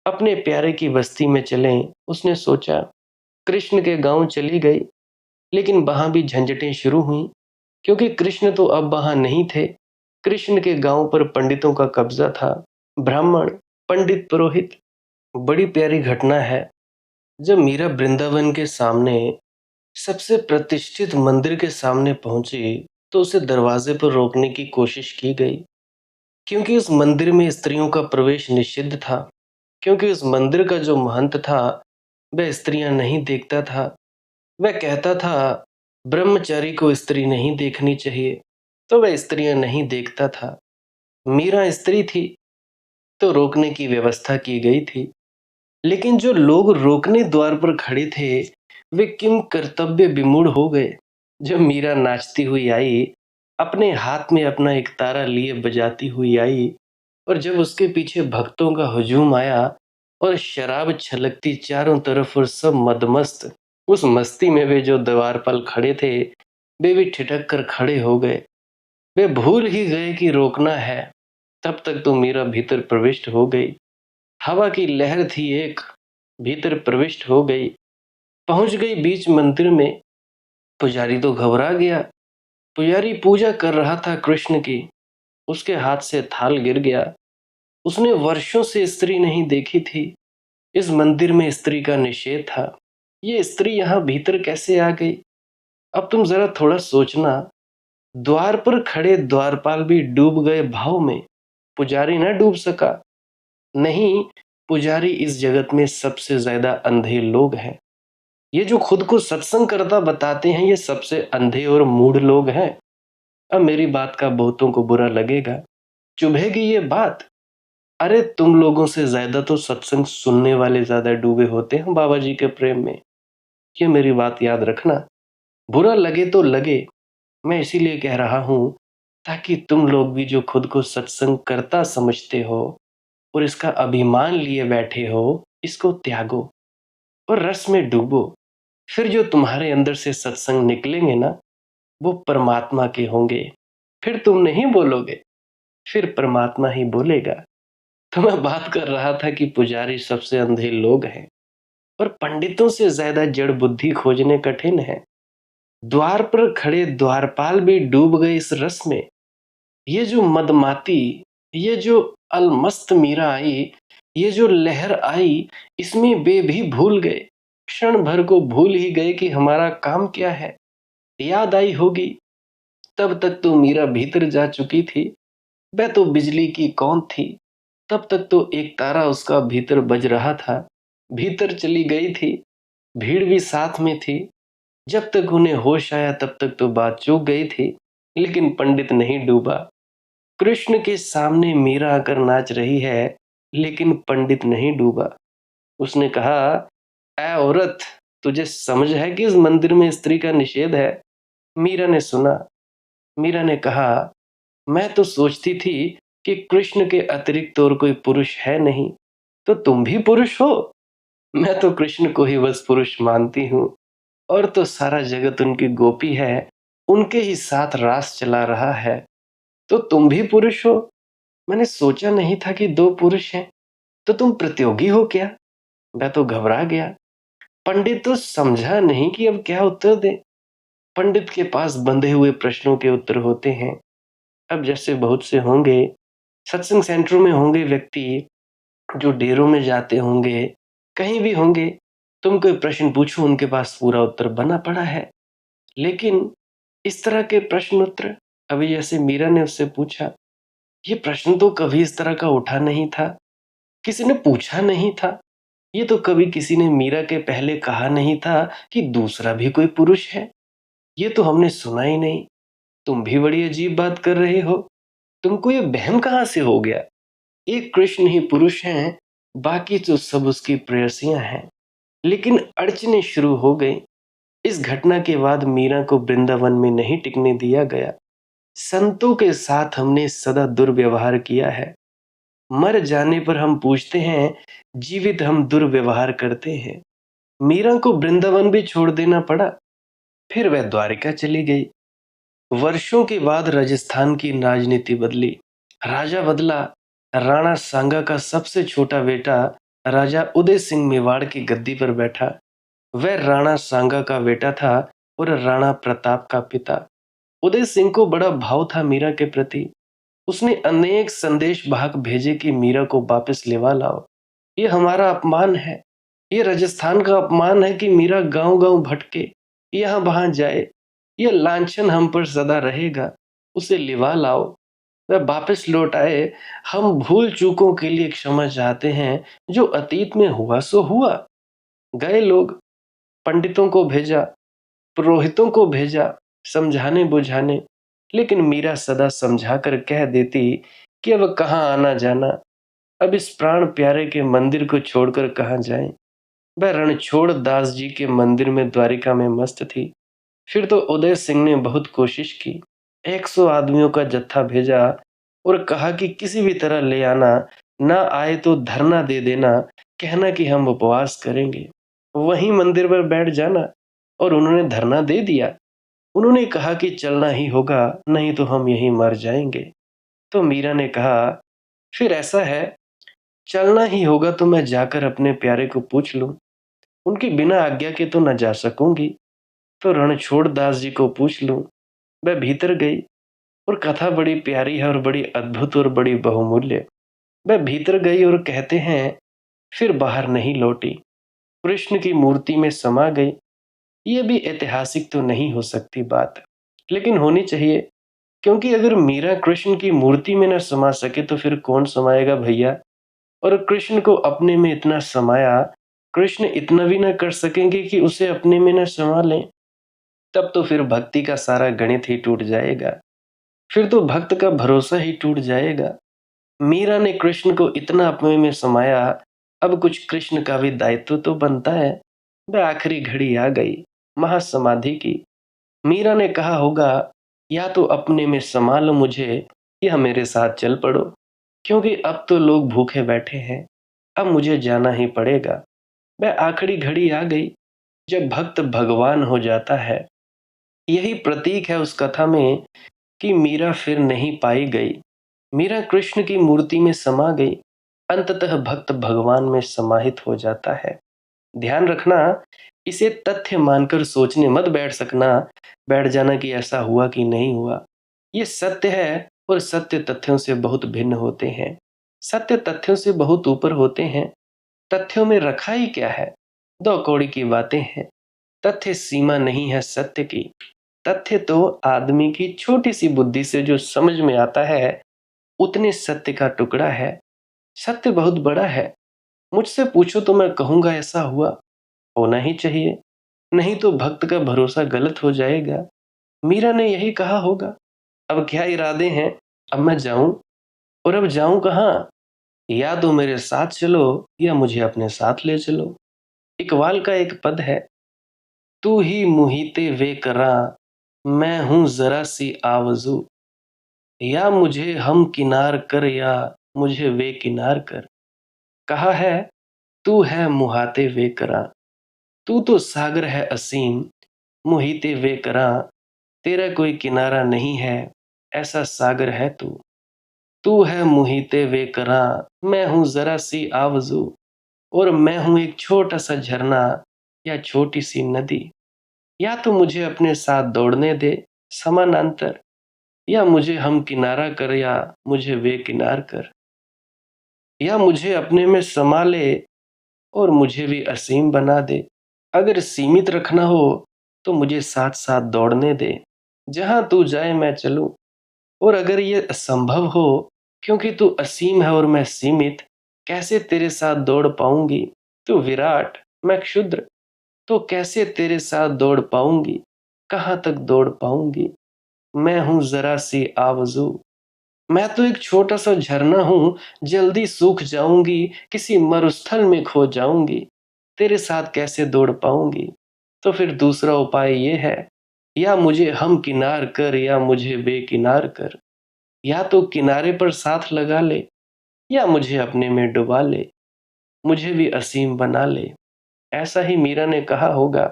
अपने प्यारे की बस्ती में चलें उसने सोचा। कृष्ण के गांव चली गई, लेकिन वहां भी झंझटें शुरू हुई, क्योंकि कृष्ण तो अब वहां नहीं थे। कृष्ण के गांव पर पंडितों का कब्जा था, ब्राह्मण, पंडित, पुरोहित। बड़ी प्यारी घटना है। जब मीरा वृंदावन के सामने सबसे प्रतिष्ठित मंदिर के सामने पहुंची, तो उसे दरवाजे पर रोकने की कोशिश की गई, क्योंकि उस मंदिर में स्त्रियों का प्रवेश निषिद्ध था। क्योंकि उस मंदिर का जो महंत था वह स्त्रियां नहीं देखता था। वह कहता था ब्रह्मचारी को स्त्री नहीं देखनी चाहिए, तो वह स्त्रियां नहीं देखता था। मीरा स्त्री थी, तो रोकने की व्यवस्था की गई थी। लेकिन जो लोग रोकने द्वार पर खड़े थे वे किम कर्तव्य विमूढ़ हो गए। जब मीरा नाचती हुई आई, अपने हाथ में अपना एक तारा लिए बजाती हुई आई, और जब उसके पीछे भक्तों का हुजूम आया और शराब छलकती चारों तरफ और सब मदमस्त, उस मस्ती में वे जो द्वारपाल खड़े थे वे भी ठिठक कर खड़े हो गए। वे भूल ही गए कि रोकना है। तब तक तो मीरा भीतर प्रविष्ट हो गई। हवा की लहर थी एक, भीतर प्रविष्ट हो गई, पहुंच गई बीच मंदिर में। पुजारी तो घबरा गया। पुजारी पूजा कर रहा था कृष्ण की, उसके हाथ से थाल गिर गया। उसने वर्षों से स्त्री नहीं देखी थी। इस मंदिर में स्त्री का निषेध था। ये स्त्री यहाँ भीतर कैसे आ गई? अब तुम जरा थोड़ा सोचना। द्वार पर खड़े द्वारपाल भी डूब गए भाव में, पुजारी न डूब सका। नहीं, पुजारी इस जगत में सबसे ज्यादा अंधे लोग हैं। ये जो खुद को सत्संग करता बताते हैं ये सबसे अंधे और मूढ़ लोग हैं। अब मेरी बात का बहुतों को बुरा लगेगा, चुभेगी ये बात। अरे तुम लोगों से ज्यादा तो सत्संग सुनने वाले ज्यादा डूबे होते हैं बाबा जी के प्रेम में। ये मेरी बात याद रखना। बुरा लगे तो लगे, मैं इसीलिए कह रहा हूं ताकि तुम लोग भी जो खुद को सत्संग करता समझते हो और इसका अभिमान लिए बैठे हो, इसको त्यागो और रस में डूबो। फिर जो तुम्हारे अंदर से सत्संग निकलेंगे ना, वो परमात्मा के होंगे। फिर तुम नहीं बोलोगे, फिर परमात्मा ही बोलेगा। तो मैं बात कर रहा था कि पुजारी सबसे अंधे लोग हैं और पंडितों से ज्यादा जड़ बुद्धि खोजने कठिन है। द्वार पर खड़े द्वारपाल भी डूब गए इस रस में। ये जो मदमाती, ये जो अलमस्त मीरा आई, ये जो लहर आई, इसमें वे भी भूल गए। क्षण भर को भूल ही गए कि हमारा काम क्या है। याद आई होगी, तब तक तो मीरा भीतर जा चुकी थी। वह तो बिजली की कौन थी, तब तक तो एक तारा उसका भीतर बज रहा था। भीतर चली गई थी, भीड़ भी साथ में थी। जब तक उन्हें होश आया तब तक तो बात चूक गई थी। लेकिन पंडित नहीं डूबा। कृष्ण के सामने मीरा आकर नाच रही है, लेकिन पंडित नहीं डूबा। उसने कहा, ऐ औरत, तुझे समझ है कि इस मंदिर में स्त्री का निषेध है? मीरा ने सुना। मीरा ने कहा, मैं तो सोचती थी कि कृष्ण के अतिरिक्त और कोई पुरुष है नहीं, तो तुम भी पुरुष हो? मैं तो कृष्ण को ही बस पुरुष मानती हूँ, और तो सारा जगत उनकी गोपी है, उनके ही साथ रास चला रहा है। तो तुम भी पुरुष हो? मैंने सोचा नहीं था कि दो पुरुष हैं। तो तुम प्रतियोगी हो क्या? मैं तो घबरा गया। पंडित तो समझा नहीं कि अब क्या उत्तर दे। पंडित के पास बंधे हुए प्रश्नों के उत्तर होते हैं। अब जैसे बहुत से होंगे, सत्संग सेंटरों में होंगे व्यक्ति, जो डेरों में जाते होंगे, कहीं भी होंगे, तुम कोई प्रश्न पूछो उनके पास पूरा उत्तर बना पड़ा है। लेकिन इस तरह के प्रश्न उत्तर, अभी जैसे मीरा ने उससे पूछा, ये प्रश्न तो कभी इस तरह का उठा नहीं था, किसी ने पूछा नहीं था। ये तो कभी किसी ने मीरा के पहले कहा नहीं था कि दूसरा भी कोई पुरुष है। ये तो हमने सुना ही नहीं। तुम भी बड़ी अजीब बात कर रहे हो। तुमको ये वहम कहाँ से हो गया? एक कृष्ण ही पुरुष हैं, बाकी तो सब उसकी प्रेयसियां हैं। लेकिन अड़चने शुरू हो गई। इस घटना के बाद मीरा को वृंदावन में नहीं टिकने दिया गया। संतों के साथ हमने सदा दुर्व्यवहार किया है। मर जाने पर हम पूछते हैं, जीवित हम दुर्व्यवहार करते हैं। मीरा को वृंदावन भी छोड़ देना पड़ा। फिर वह द्वारिका चली गई। वर्षों के बाद राजस्थान की राजनीति बदली। राजा बदला। राणा सांगा का सबसे छोटा बेटा राजा उदय सिंह मेवाड़ की गद्दी पर बैठा। वह राणा सांगा का बेटा था और राणा प्रताप का पिता। उदय सिंह को बड़ा भाव था मीरा के प्रति। उसने अनेक संदेश वाहक भेजे कि मीरा को वापस लेवा लाओ। ये हमारा अपमान है। ये राजस्थान का अपमान है कि मीरा गांव गांव भटके, यहाँ वहां जाए। यह लांछन हम पर सदा रहेगा। उसे लिवा लाओ, वह वापस लौट आए। हम भूल चूकों के लिए क्षमा चाहते हैं। जो अतीत में हुआ सो हुआ। गए लोग, पंडितों को भेजा, पुरोहितों को भेजा समझाने बुझाने, लेकिन मीरा सदा समझा कर कह देती कि अब कहाँ आना जाना। अब इस प्राण प्यारे के मंदिर को छोड़कर कहाँ जाएं। वह रणछोड़ दास जी के मंदिर में द्वारिका में मस्त थी। फिर तो उदय सिंह ने बहुत कोशिश की। 100 आदमियों का जत्था भेजा और कहा कि किसी भी तरह ले आना, ना आए तो धरना दे देना, कहना कि हम उपवास करेंगे। वहीं मंदिर पर बैठ जाना। और उन्होंने धरना दे दिया। उन्होंने कहा कि चलना ही होगा, नहीं तो हम यहीं मर जाएंगे। तो मीरा ने कहा, फिर ऐसा है, चलना ही होगा तो मैं जाकर अपने प्यारे को पूछ लूं। उनकी बिना आज्ञा के तो न जा सकूंगी, तो रणछोड़ दास जी को पूछ लूं। वह भीतर गई और कथा बड़ी प्यारी है और बड़ी अद्भुत और बड़ी बहुमूल्य। वह भीतर गई और कहते हैं, फिर बाहर नहीं लौटी। कृष्ण की मूर्ति में समा गई। ये भी ऐतिहासिक तो नहीं हो सकती बात, लेकिन होनी चाहिए, क्योंकि अगर मीरा कृष्ण की मूर्ति में न समा सके तो फिर कौन समाएगा भैया। और कृष्ण को अपने में इतना समाया, कृष्ण इतना भी न कर सकेंगे कि उसे अपने में न समा लें। तब तो फिर भक्ति का सारा गणित ही टूट जाएगा। फिर तो भक्त का भरोसा ही टूट जाएगा। मीरा ने कृष्ण को इतना अपने में समाया, अब कुछ कृष्ण का भी दायित्व तो बनता है। वह आखिरी घड़ी आ गई, महासमाधि की। मीरा ने कहा होगा, या तो अपने में समा लो मुझे, या मेरे साथ चल पड़ो, क्योंकि अब तो लोग भूखे बैठे हैं। अब मुझे जाना ही पड़ेगा। वह आखिरी घड़ी आ गई, जब भक्त भगवान हो जाता है। यही प्रतीक है उस कथा में कि मीरा फिर नहीं पाई गई। मीरा कृष्ण की मूर्ति में समा गई। अंततः भक्त भगवान में समाहित हो जाता है। ध्यान रखना, इसे तथ्य मानकर सोचने मत बैठ जाना कि ऐसा हुआ कि नहीं हुआ। ये सत्य है और सत्य तथ्यों से बहुत भिन्न होते हैं। सत्य तथ्यों से बहुत ऊपर होते हैं। तथ्यों में रखा ही क्या है, दो कौड़ी की बातें हैं। तथ्य सीमा नहीं है सत्य की। तथ्य तो आदमी की छोटी सी बुद्धि से जो समझ में आता है, उतने सत्य का टुकड़ा है। सत्य बहुत बड़ा है। मुझसे पूछो तो मैं कहूंगा ऐसा हुआ, होना ही चाहिए, नहीं तो भक्त का भरोसा गलत हो जाएगा। मीरा ने यही कहा होगा। अब क्या इरादे हैं? अब मैं जाऊं, और अब जाऊं कहाँ? या तो मेरे साथ चलो या मुझे अपने साथ ले चलो। इकबाल का एक पद है, तू ही मुहीते वे करा, मैं हूं जरा सी आवजू, या मुझे हम किनार कर या मुझे वे किनार कर। कहा है, तू है मुहाते वे करा, तू तो सागर है असीम, मुहीते वे करा, तेरा कोई किनारा नहीं है, ऐसा सागर है तू। तू है मुहीते वे करा, मैं हूं जरा सी आवजू, और मैं हूं एक छोटा सा झरना या छोटी सी नदी। या तो मुझे अपने साथ दौड़ने दे समानांतर, या मुझे हम किनारा कर, या मुझे बेकिनार कर, या मुझे अपने में समा ले और मुझे भी असीम बना दे। अगर सीमित रखना हो तो मुझे साथ साथ दौड़ने दे, जहां तू जाए मैं चलूं। और अगर ये असंभव हो, क्योंकि तू असीम है और मैं सीमित, कैसे तेरे साथ दौड़ पाऊंगी। तू विराट, मैं क्षुद्र, तो कैसे तेरे साथ दौड़ पाऊंगी। कहाँ तक दौड़ पाऊंगी, मैं हूं जरा सी आरज़ू। मैं तो एक छोटा सा झरना हूं, जल्दी सूख जाऊंगी, किसी मरुस्थल में खो जाऊंगी। तेरे साथ कैसे दौड़ पाऊंगी। तो फिर दूसरा उपाय ये है, या मुझे हम किनार कर, या मुझे बेकिनार कर। या तो किनारे पर साथ लगा ले, या मुझे अपने में डुबा ले, मुझे भी असीम बना ले। ऐसा ही मीरा ने कहा होगा,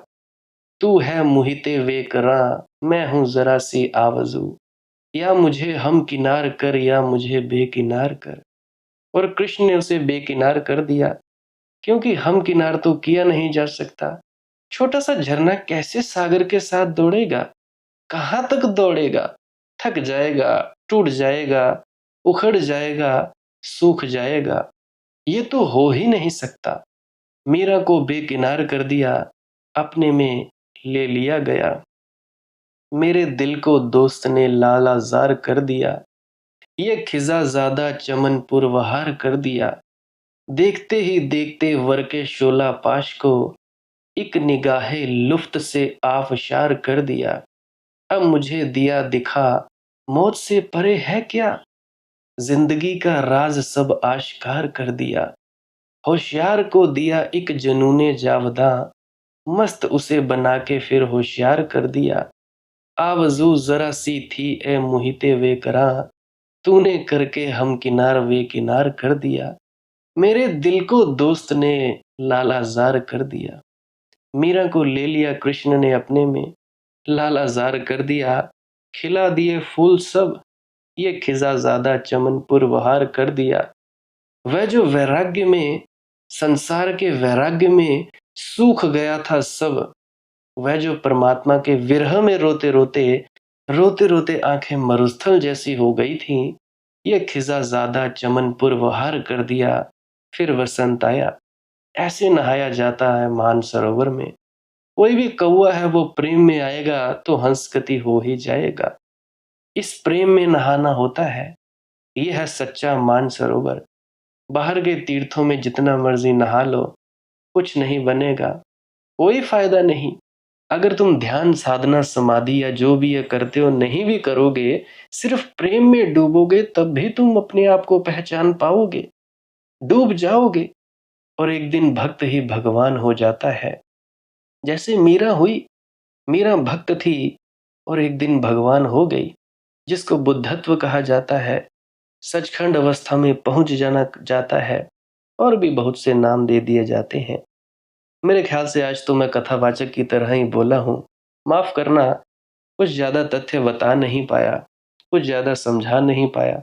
तू है मुहिते वेकरां, मैं हूं जरा सी आरज़ू। या मुझे हम किनार कर, या मुझे बेकिनार कर। और कृष्ण ने उसे बेकिनार कर दिया, क्योंकि हम किनार तो किया नहीं जा सकता। छोटा सा झरना कैसे सागर के साथ दौड़ेगा। कहाँ तक दौड़ेगा। थक जाएगा, टूट जाएगा, उखड़ जाएगा, सूख जाएगा। ये तो हो ही नहीं सकता। मीरा को बेकिनार कर दिया, अपने में ले लिया गया। मेरे दिल को दोस्त ने लालाजार कर दिया, ये खिजा ज्यादा चमन पुरवहार कर दिया। देखते ही देखते वर के शोला पाश को, एक निगाहे लुफ्त से आफशार कर दिया। अब मुझे दिया दिखा, मौत से परे है क्या। जिंदगी का राज सब आश्कार कर दिया। होशियार को दिया एक जुनूने जावदा, मस्त उसे बना के फिर होशियार कर दिया। आरज़ू जरा सी थी ए मुहिते वेकरां, तूने करके हम किनार वे किनार कर दिया। मेरे दिल को दोस्त ने लालाजार कर दिया। मीरा को ले लिया कृष्ण ने अपने में, लालाजार कर दिया। खिला दिए फूल सब, ये खिजा ज्यादा चमन पुरबहार कर दिया। वह जो वैराग्य में, संसार के वैराग्य में सूख गया था सब, वह जो परमात्मा के विरह में रोते रोते, रोते रोते आंखें मरुस्थल जैसी हो गई थी, ये खिजा ज्यादा चमन पुरबहार कर दिया। फिर वसंत आया। ऐसे नहाया जाता है मान सरोवर में। कोई भी कौवा है वो प्रेम में आएगा तो हंसकती हो ही जाएगा। इस प्रेम में नहाना होता है। ये है सच्चा मान सरोवर। बाहर के तीर्थों में जितना मर्जी नहा लो, कुछ नहीं बनेगा, कोई फायदा नहीं। अगर तुम ध्यान साधना समाधि या जो भी ये करते हो नहीं भी करोगे, सिर्फ प्रेम में डूबोगे, तब भी तुम अपने आप को पहचान पाओगे। डूब जाओगे और एक दिन भक्त ही भगवान हो जाता है। जैसे मीरा हुई। मीरा भक्त थी और एक दिन भगवान हो गई, जिसको बुद्धत्व कहा जाता है। सचखंड अवस्था में पहुंच जाना जाता है, और भी बहुत से नाम दे दिए जाते हैं। मेरे ख्याल से आज तो मैं कथावाचक की तरह ही बोला हूँ। माफ करना, कुछ ज्यादा तथ्य बता नहीं पाया, कुछ ज्यादा समझा नहीं पाया।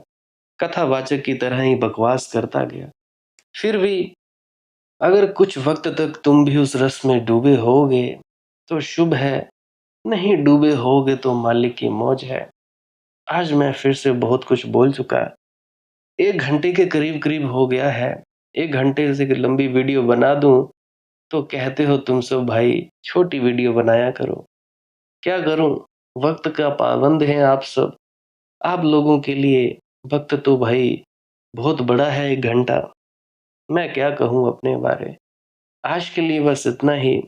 कथावाचक की तरह ही बकवास करता गया। फिर भी अगर कुछ वक्त तक तुम भी उस रस में डूबे होगे तो शुभ है, नहीं डूबे होगे तो मालिक की मौज है। आज मैं फिर से बहुत कुछ बोल चुका। 1 घंटे के करीब करीब हो गया है। 1 घंटे से लंबी वीडियो बना दूं तो कहते हो तुम सब भाई छोटी वीडियो बनाया करो। क्या करूं, वक्त का पाबंद हैं आप सब। आप लोगों के लिए वक्त तो भाई बहुत बड़ा है। 1 घंटा मैं क्या कहूं अपने बारे। आज के लिए बस इतना ही।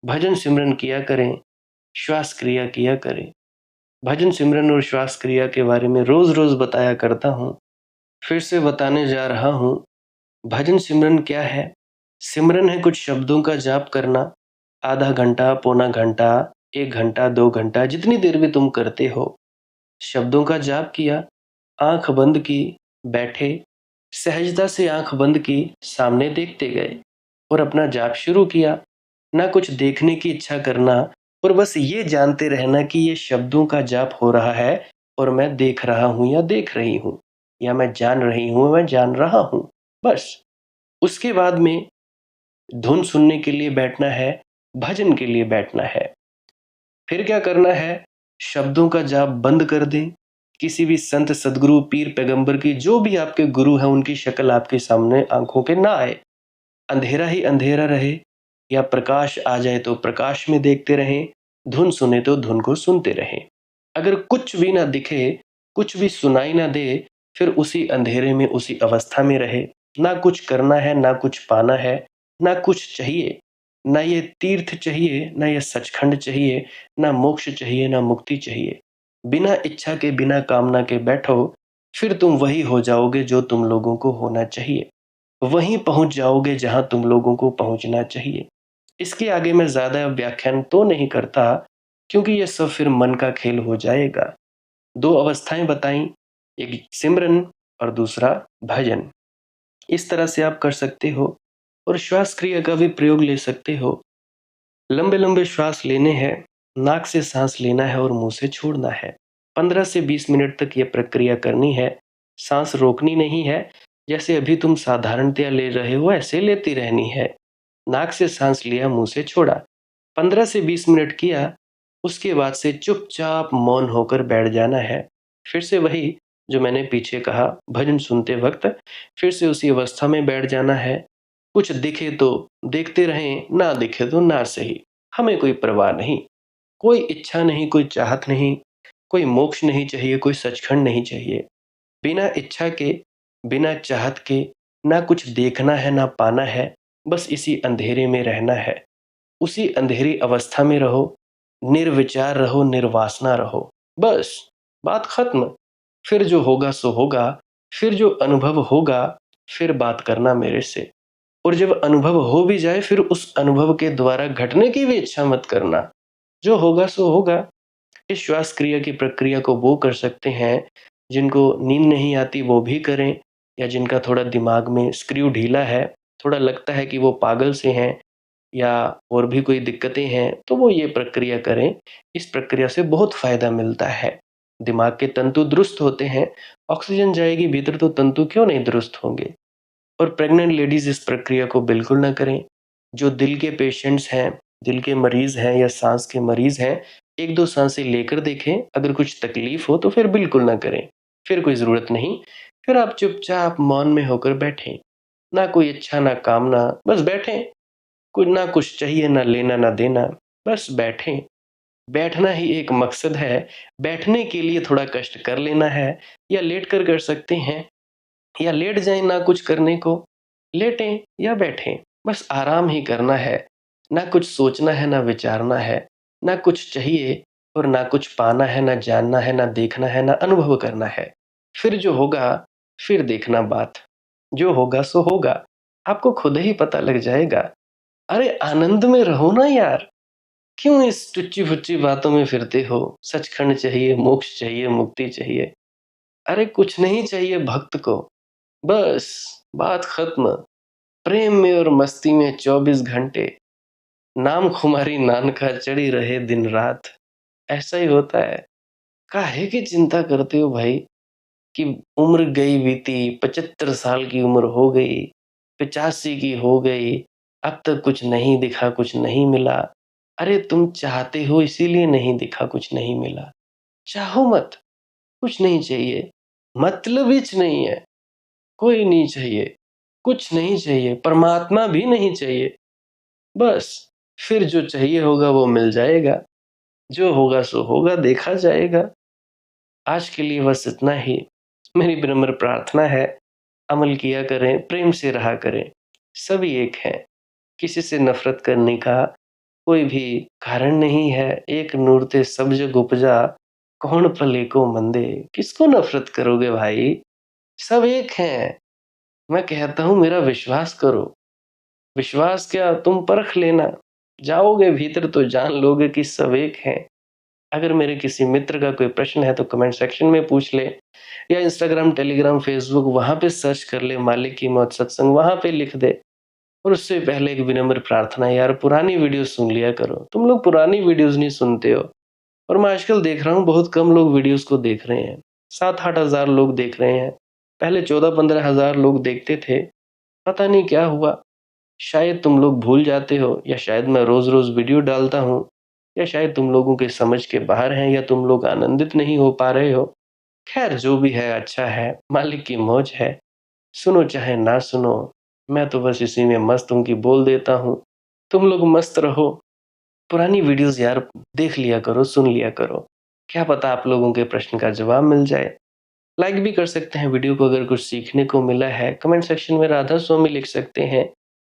भजन सिमरन किया करें, श्वास क्रिया किया करें। भजन सिमरन और श्वास क्रिया के बारे में रोज रोज बताया करता हूँ। फिर से बताने जा रहा हूँ। भजन सिमरन क्या है। सिमरन है कुछ शब्दों का जाप करना। आधा घंटा, पौना घंटा, 1 घंटा, 2 घंटा, जितनी देर भी तुम करते हो, शब्दों का जाप किया, आंख बंद की, बैठे, सहजता से आंख बंद की, सामने देखते गए और अपना जाप शुरू किया। ना कुछ देखने की इच्छा करना, और बस ये जानते रहना कि ये शब्दों का जाप हो रहा है और मैं देख रहा हूं या देख रही हूं, या मैं जान रही हूं, मैं जान रहा हूं। बस उसके बाद में धुन सुनने के लिए बैठना है, भजन के लिए बैठना है। फिर क्या करना है? शब्दों का जाप बंद कर दें। किसी भी संत, सदगुरु, पीर, पैगंबर की, जो भी आपके गुरु हैं, उनकी शक्ल आपके सामने आंखों के ना आए। अंधेरा ही अंधेरा रहे, या प्रकाश आ जाए तो प्रकाश में देखते रहें, धुन सुने तो धुन को सुनते रहें। अगर कुछ भी ना दिखे, कुछ भी सुनाई ना दे, फिर उसी अंधेरे में, उसी अवस्था में रहे। ना कुछ करना है, ना कुछ पाना है, ना कुछ चाहिए। ना ये तीर्थ चाहिए, ना ये सचखंड चाहिए, ना मोक्ष चाहिए, ना मुक्ति चाहिए। बिना इच्छा के, बिना कामना के बैठो, फिर तुम वही हो जाओगे जो तुम लोगों को होना चाहिए। वहीं पहुंच जाओगे जहां तुम लोगों को पहुंचना चाहिए। इसके आगे मैं ज़्यादा व्याख्यान तो नहीं करता, क्योंकि ये सब फिर मन का खेल हो जाएगा। 2 अवस्थाएँ बताई, एक सिमरन और दूसरा भजन। इस तरह से आप कर सकते हो, और श्वास क्रिया का भी प्रयोग ले सकते हो। लंबे-लंबे श्वास लेने हैं, नाक से साँस लेना है और मुँह से छोड़ना है। 15 से 20 मिनट तक ये प्रक्रिया करनी है। साँस रोकनी नहीं है, जैसे अभी तुम साधारणतया ले रहे हो ऐसे लेती रहनी है। नाक से साँस लिया, मुँह से छोड़ा। 15 से 20 मिनट किया, उसके बाद से चुपचाप मौन होकर बैठ जाना है। फिर से वही जो मैंने पीछे कहा, भजन सुनते वक़्त फिर से उसी अवस्था में बैठ जाना है। कुछ दिखे तो देखते रहें, ना दिखे तो ना सही, हमें कोई परवाह नहीं। कोई इच्छा नहीं, कोई चाहत नहीं, कोई मोक्ष नहीं चाहिए, कोई सचखंड नहीं चाहिए। बिना इच्छा के, बिना चाहत के, ना कुछ देखना है, ना पाना है, बस इसी अंधेरे में रहना है। उसी अंधेरी अवस्था में रहो, निर्विचार रहो, निर्वासना रहो। बस, बात खत्म। फिर जो होगा सो होगा, फिर जो अनुभव होगा, फिर बात करना मेरे से। और जब अनुभव हो भी जाए, फिर उस अनुभव के द्वारा घटने की भी इच्छा मत करना। जो होगा सो होगा। इस श्वास क्रिया की प्रक्रिया को वो कर सकते हैं, जिनको नींद नहीं आती वो भी करें, या जिनका थोड़ा दिमाग में स्क्रू ढीला है, थोड़ा लगता है कि वो पागल से हैं, या और भी कोई दिक्कतें हैं, तो वो ये प्रक्रिया करें। इस प्रक्रिया से बहुत फ़ायदा मिलता है। दिमाग के तंतु दुरुस्त होते हैं, ऑक्सीजन जाएगी भीतर तो तंतु क्यों नहीं दुरुस्त होंगे। और प्रेग्नेंट लेडीज़ इस प्रक्रिया को बिल्कुल ना करें। जो दिल के पेशेंट्स हैं, दिल के मरीज़ हैं या साँस के मरीज़ हैं, 1-2 साँसें लेकर देखें, अगर कुछ तकलीफ़ हो तो फिर बिल्कुल ना करें। फिर कोई ज़रूरत नहीं, फिर आप चुपचाप मौन में होकर बैठें। ना कोई इच्छा, ना कामना, बस बैठें। कुछ ना कुछ चाहिए, ना लेना ना देना, बस बैठें। बैठना ही एक मकसद है। बैठने के लिए थोड़ा कष्ट कर लेना है, या लेट कर सकते हैं, या लेट जाएं ना कुछ करने को, लेटें या बैठें, बस आराम ही करना है। ना कुछ सोचना है, ना विचारना है, ना कुछ चाहिए और ना कुछ पाना है, ना जानना है, ना देखना है, ना अनुभव करना है। फिर जो होगा, फिर देखना बात। जो होगा सो होगा, आपको खुद ही पता लग जाएगा। अरे आनंद में रहो ना यार, क्यों इस टुच्ची-फुच्ची बातों में फिरते हो? सचखंड चाहिए, मोक्ष चाहिए, मुक्ति चाहिए। अरे कुछ नहीं चाहिए भक्त को, बस बात खत्म। प्रेम में और मस्ती में 24 घंटे, नाम खुमारी नान का चढ़ी रहे दिन रात। ऐसा ही होता है। काहे की चिंता करते हो भाई, कि उम्र गई बीती, 75 साल की उम्र हो गई, 85 की हो गई, अब तक कुछ नहीं दिखा, कुछ नहीं मिला। अरे तुम चाहते हो इसीलिए नहीं दिखा, कुछ नहीं मिला। चाहो मत, कुछ नहीं चाहिए, मतलब हिच नहीं है, कोई नहीं चाहिए, कुछ नहीं चाहिए, परमात्मा भी नहीं चाहिए। बस, फिर जो चाहिए होगा वो मिल जाएगा, जो होगा सो होगा, देखा जाएगा। आज के लिए बस इतना ही। मेरी विनम्र प्रार्थना है, अमल किया करें, प्रेम से रहा करें। सभी एक हैं, किसी से नफ़रत करने का कोई भी कारण नहीं है। एक नूर ते सब जग उपजा, कौन भले को मंदे। किसको नफ़रत करोगे भाई? सब एक हैं। मैं कहता हूँ मेरा विश्वास करो। विश्वास क्या, तुम परख लेना। जाओगे भीतर तो जान लोगे कि सब एक हैं। अगर मेरे किसी मित्र का कोई प्रश्न है तो कमेंट सेक्शन में पूछ ले, या इंस्टाग्राम, टेलीग्राम, फेसबुक वहाँ पे सर्च कर ले, मालिक की मौत सत्संग वहाँ पे लिख दे। और उससे पहले एक विनम्र प्रार्थना है यार, पुरानी वीडियो सुन लिया करो। तुम लोग पुरानी वीडियोज़ नहीं सुनते हो, और मैं आजकल देख रहा हूँ बहुत कम लोग वीडियोज़ को देख रहे हैं। 7-8 हज़ार लोग देख रहे हैं। पहले 14-15 हज़ार लोग देखते थे। पता नहीं क्या हुआ? शायद तुम लोग भूल जाते हो, या शायद मैं रोज़-रोज़ वीडियो डालता हूँ। या शायद तुम लोगों के समझ के बाहर हैं या तुम लोग आनंदित नहीं हो पा रहे हो। खैर जो भी है अच्छा है, मालिक की मौज है। सुनो चाहे ना सुनो, मैं तो बस इसी में मस्त हूँ कि बोल देता हूँ। तुम लोग मस्त रहो। पुरानी वीडियोज़ यार देख लिया करो, सुन लिया करो। क्या पता आप लोगों के प्रश्न का जवाब मिल जाए। लाइक भी कर सकते हैं वीडियो को अगर कुछ सीखने को मिला है। कमेंट सेक्शन में राधा स्वामी लिख सकते हैं।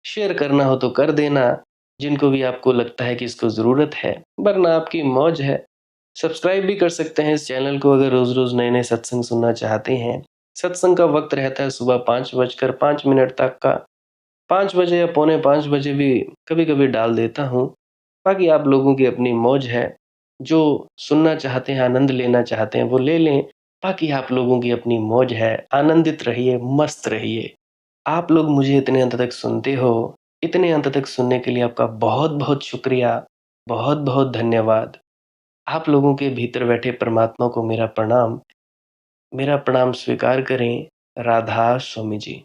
शेयर करना हो तो कर देना, जिनको भी आपको लगता है कि इसको ज़रूरत है, वरना आपकी मौज है। सब्सक्राइब भी कर सकते हैं इस चैनल को अगर रोज़-रोज़ नए-नए सत्संग सुनना चाहते हैं। सत्संग का वक्त रहता है सुबह 5:05 तक का। 5 बजे या पौने 5 बजे भी कभी-कभी डाल देता हूँ। बाकी आप लोगों की अपनी मौज है। जो सुनना चाहते हैं, आनंद लेना चाहते हैं वो ले लें। बाकी आप लोगों की अपनी मौज है। आनंदित रहिए, मस्त रहिए। आप लोग मुझे इतने अंत तक सुनते हो। इतने अंत तक सुनने के लिए आपका बहुत-बहुत शुक्रिया। बहुत-बहुत धन्यवाद। आप लोगों के भीतर बैठे परमात्मा को मेरा प्रणाम स्वीकार करें। राधा स्वामी जी।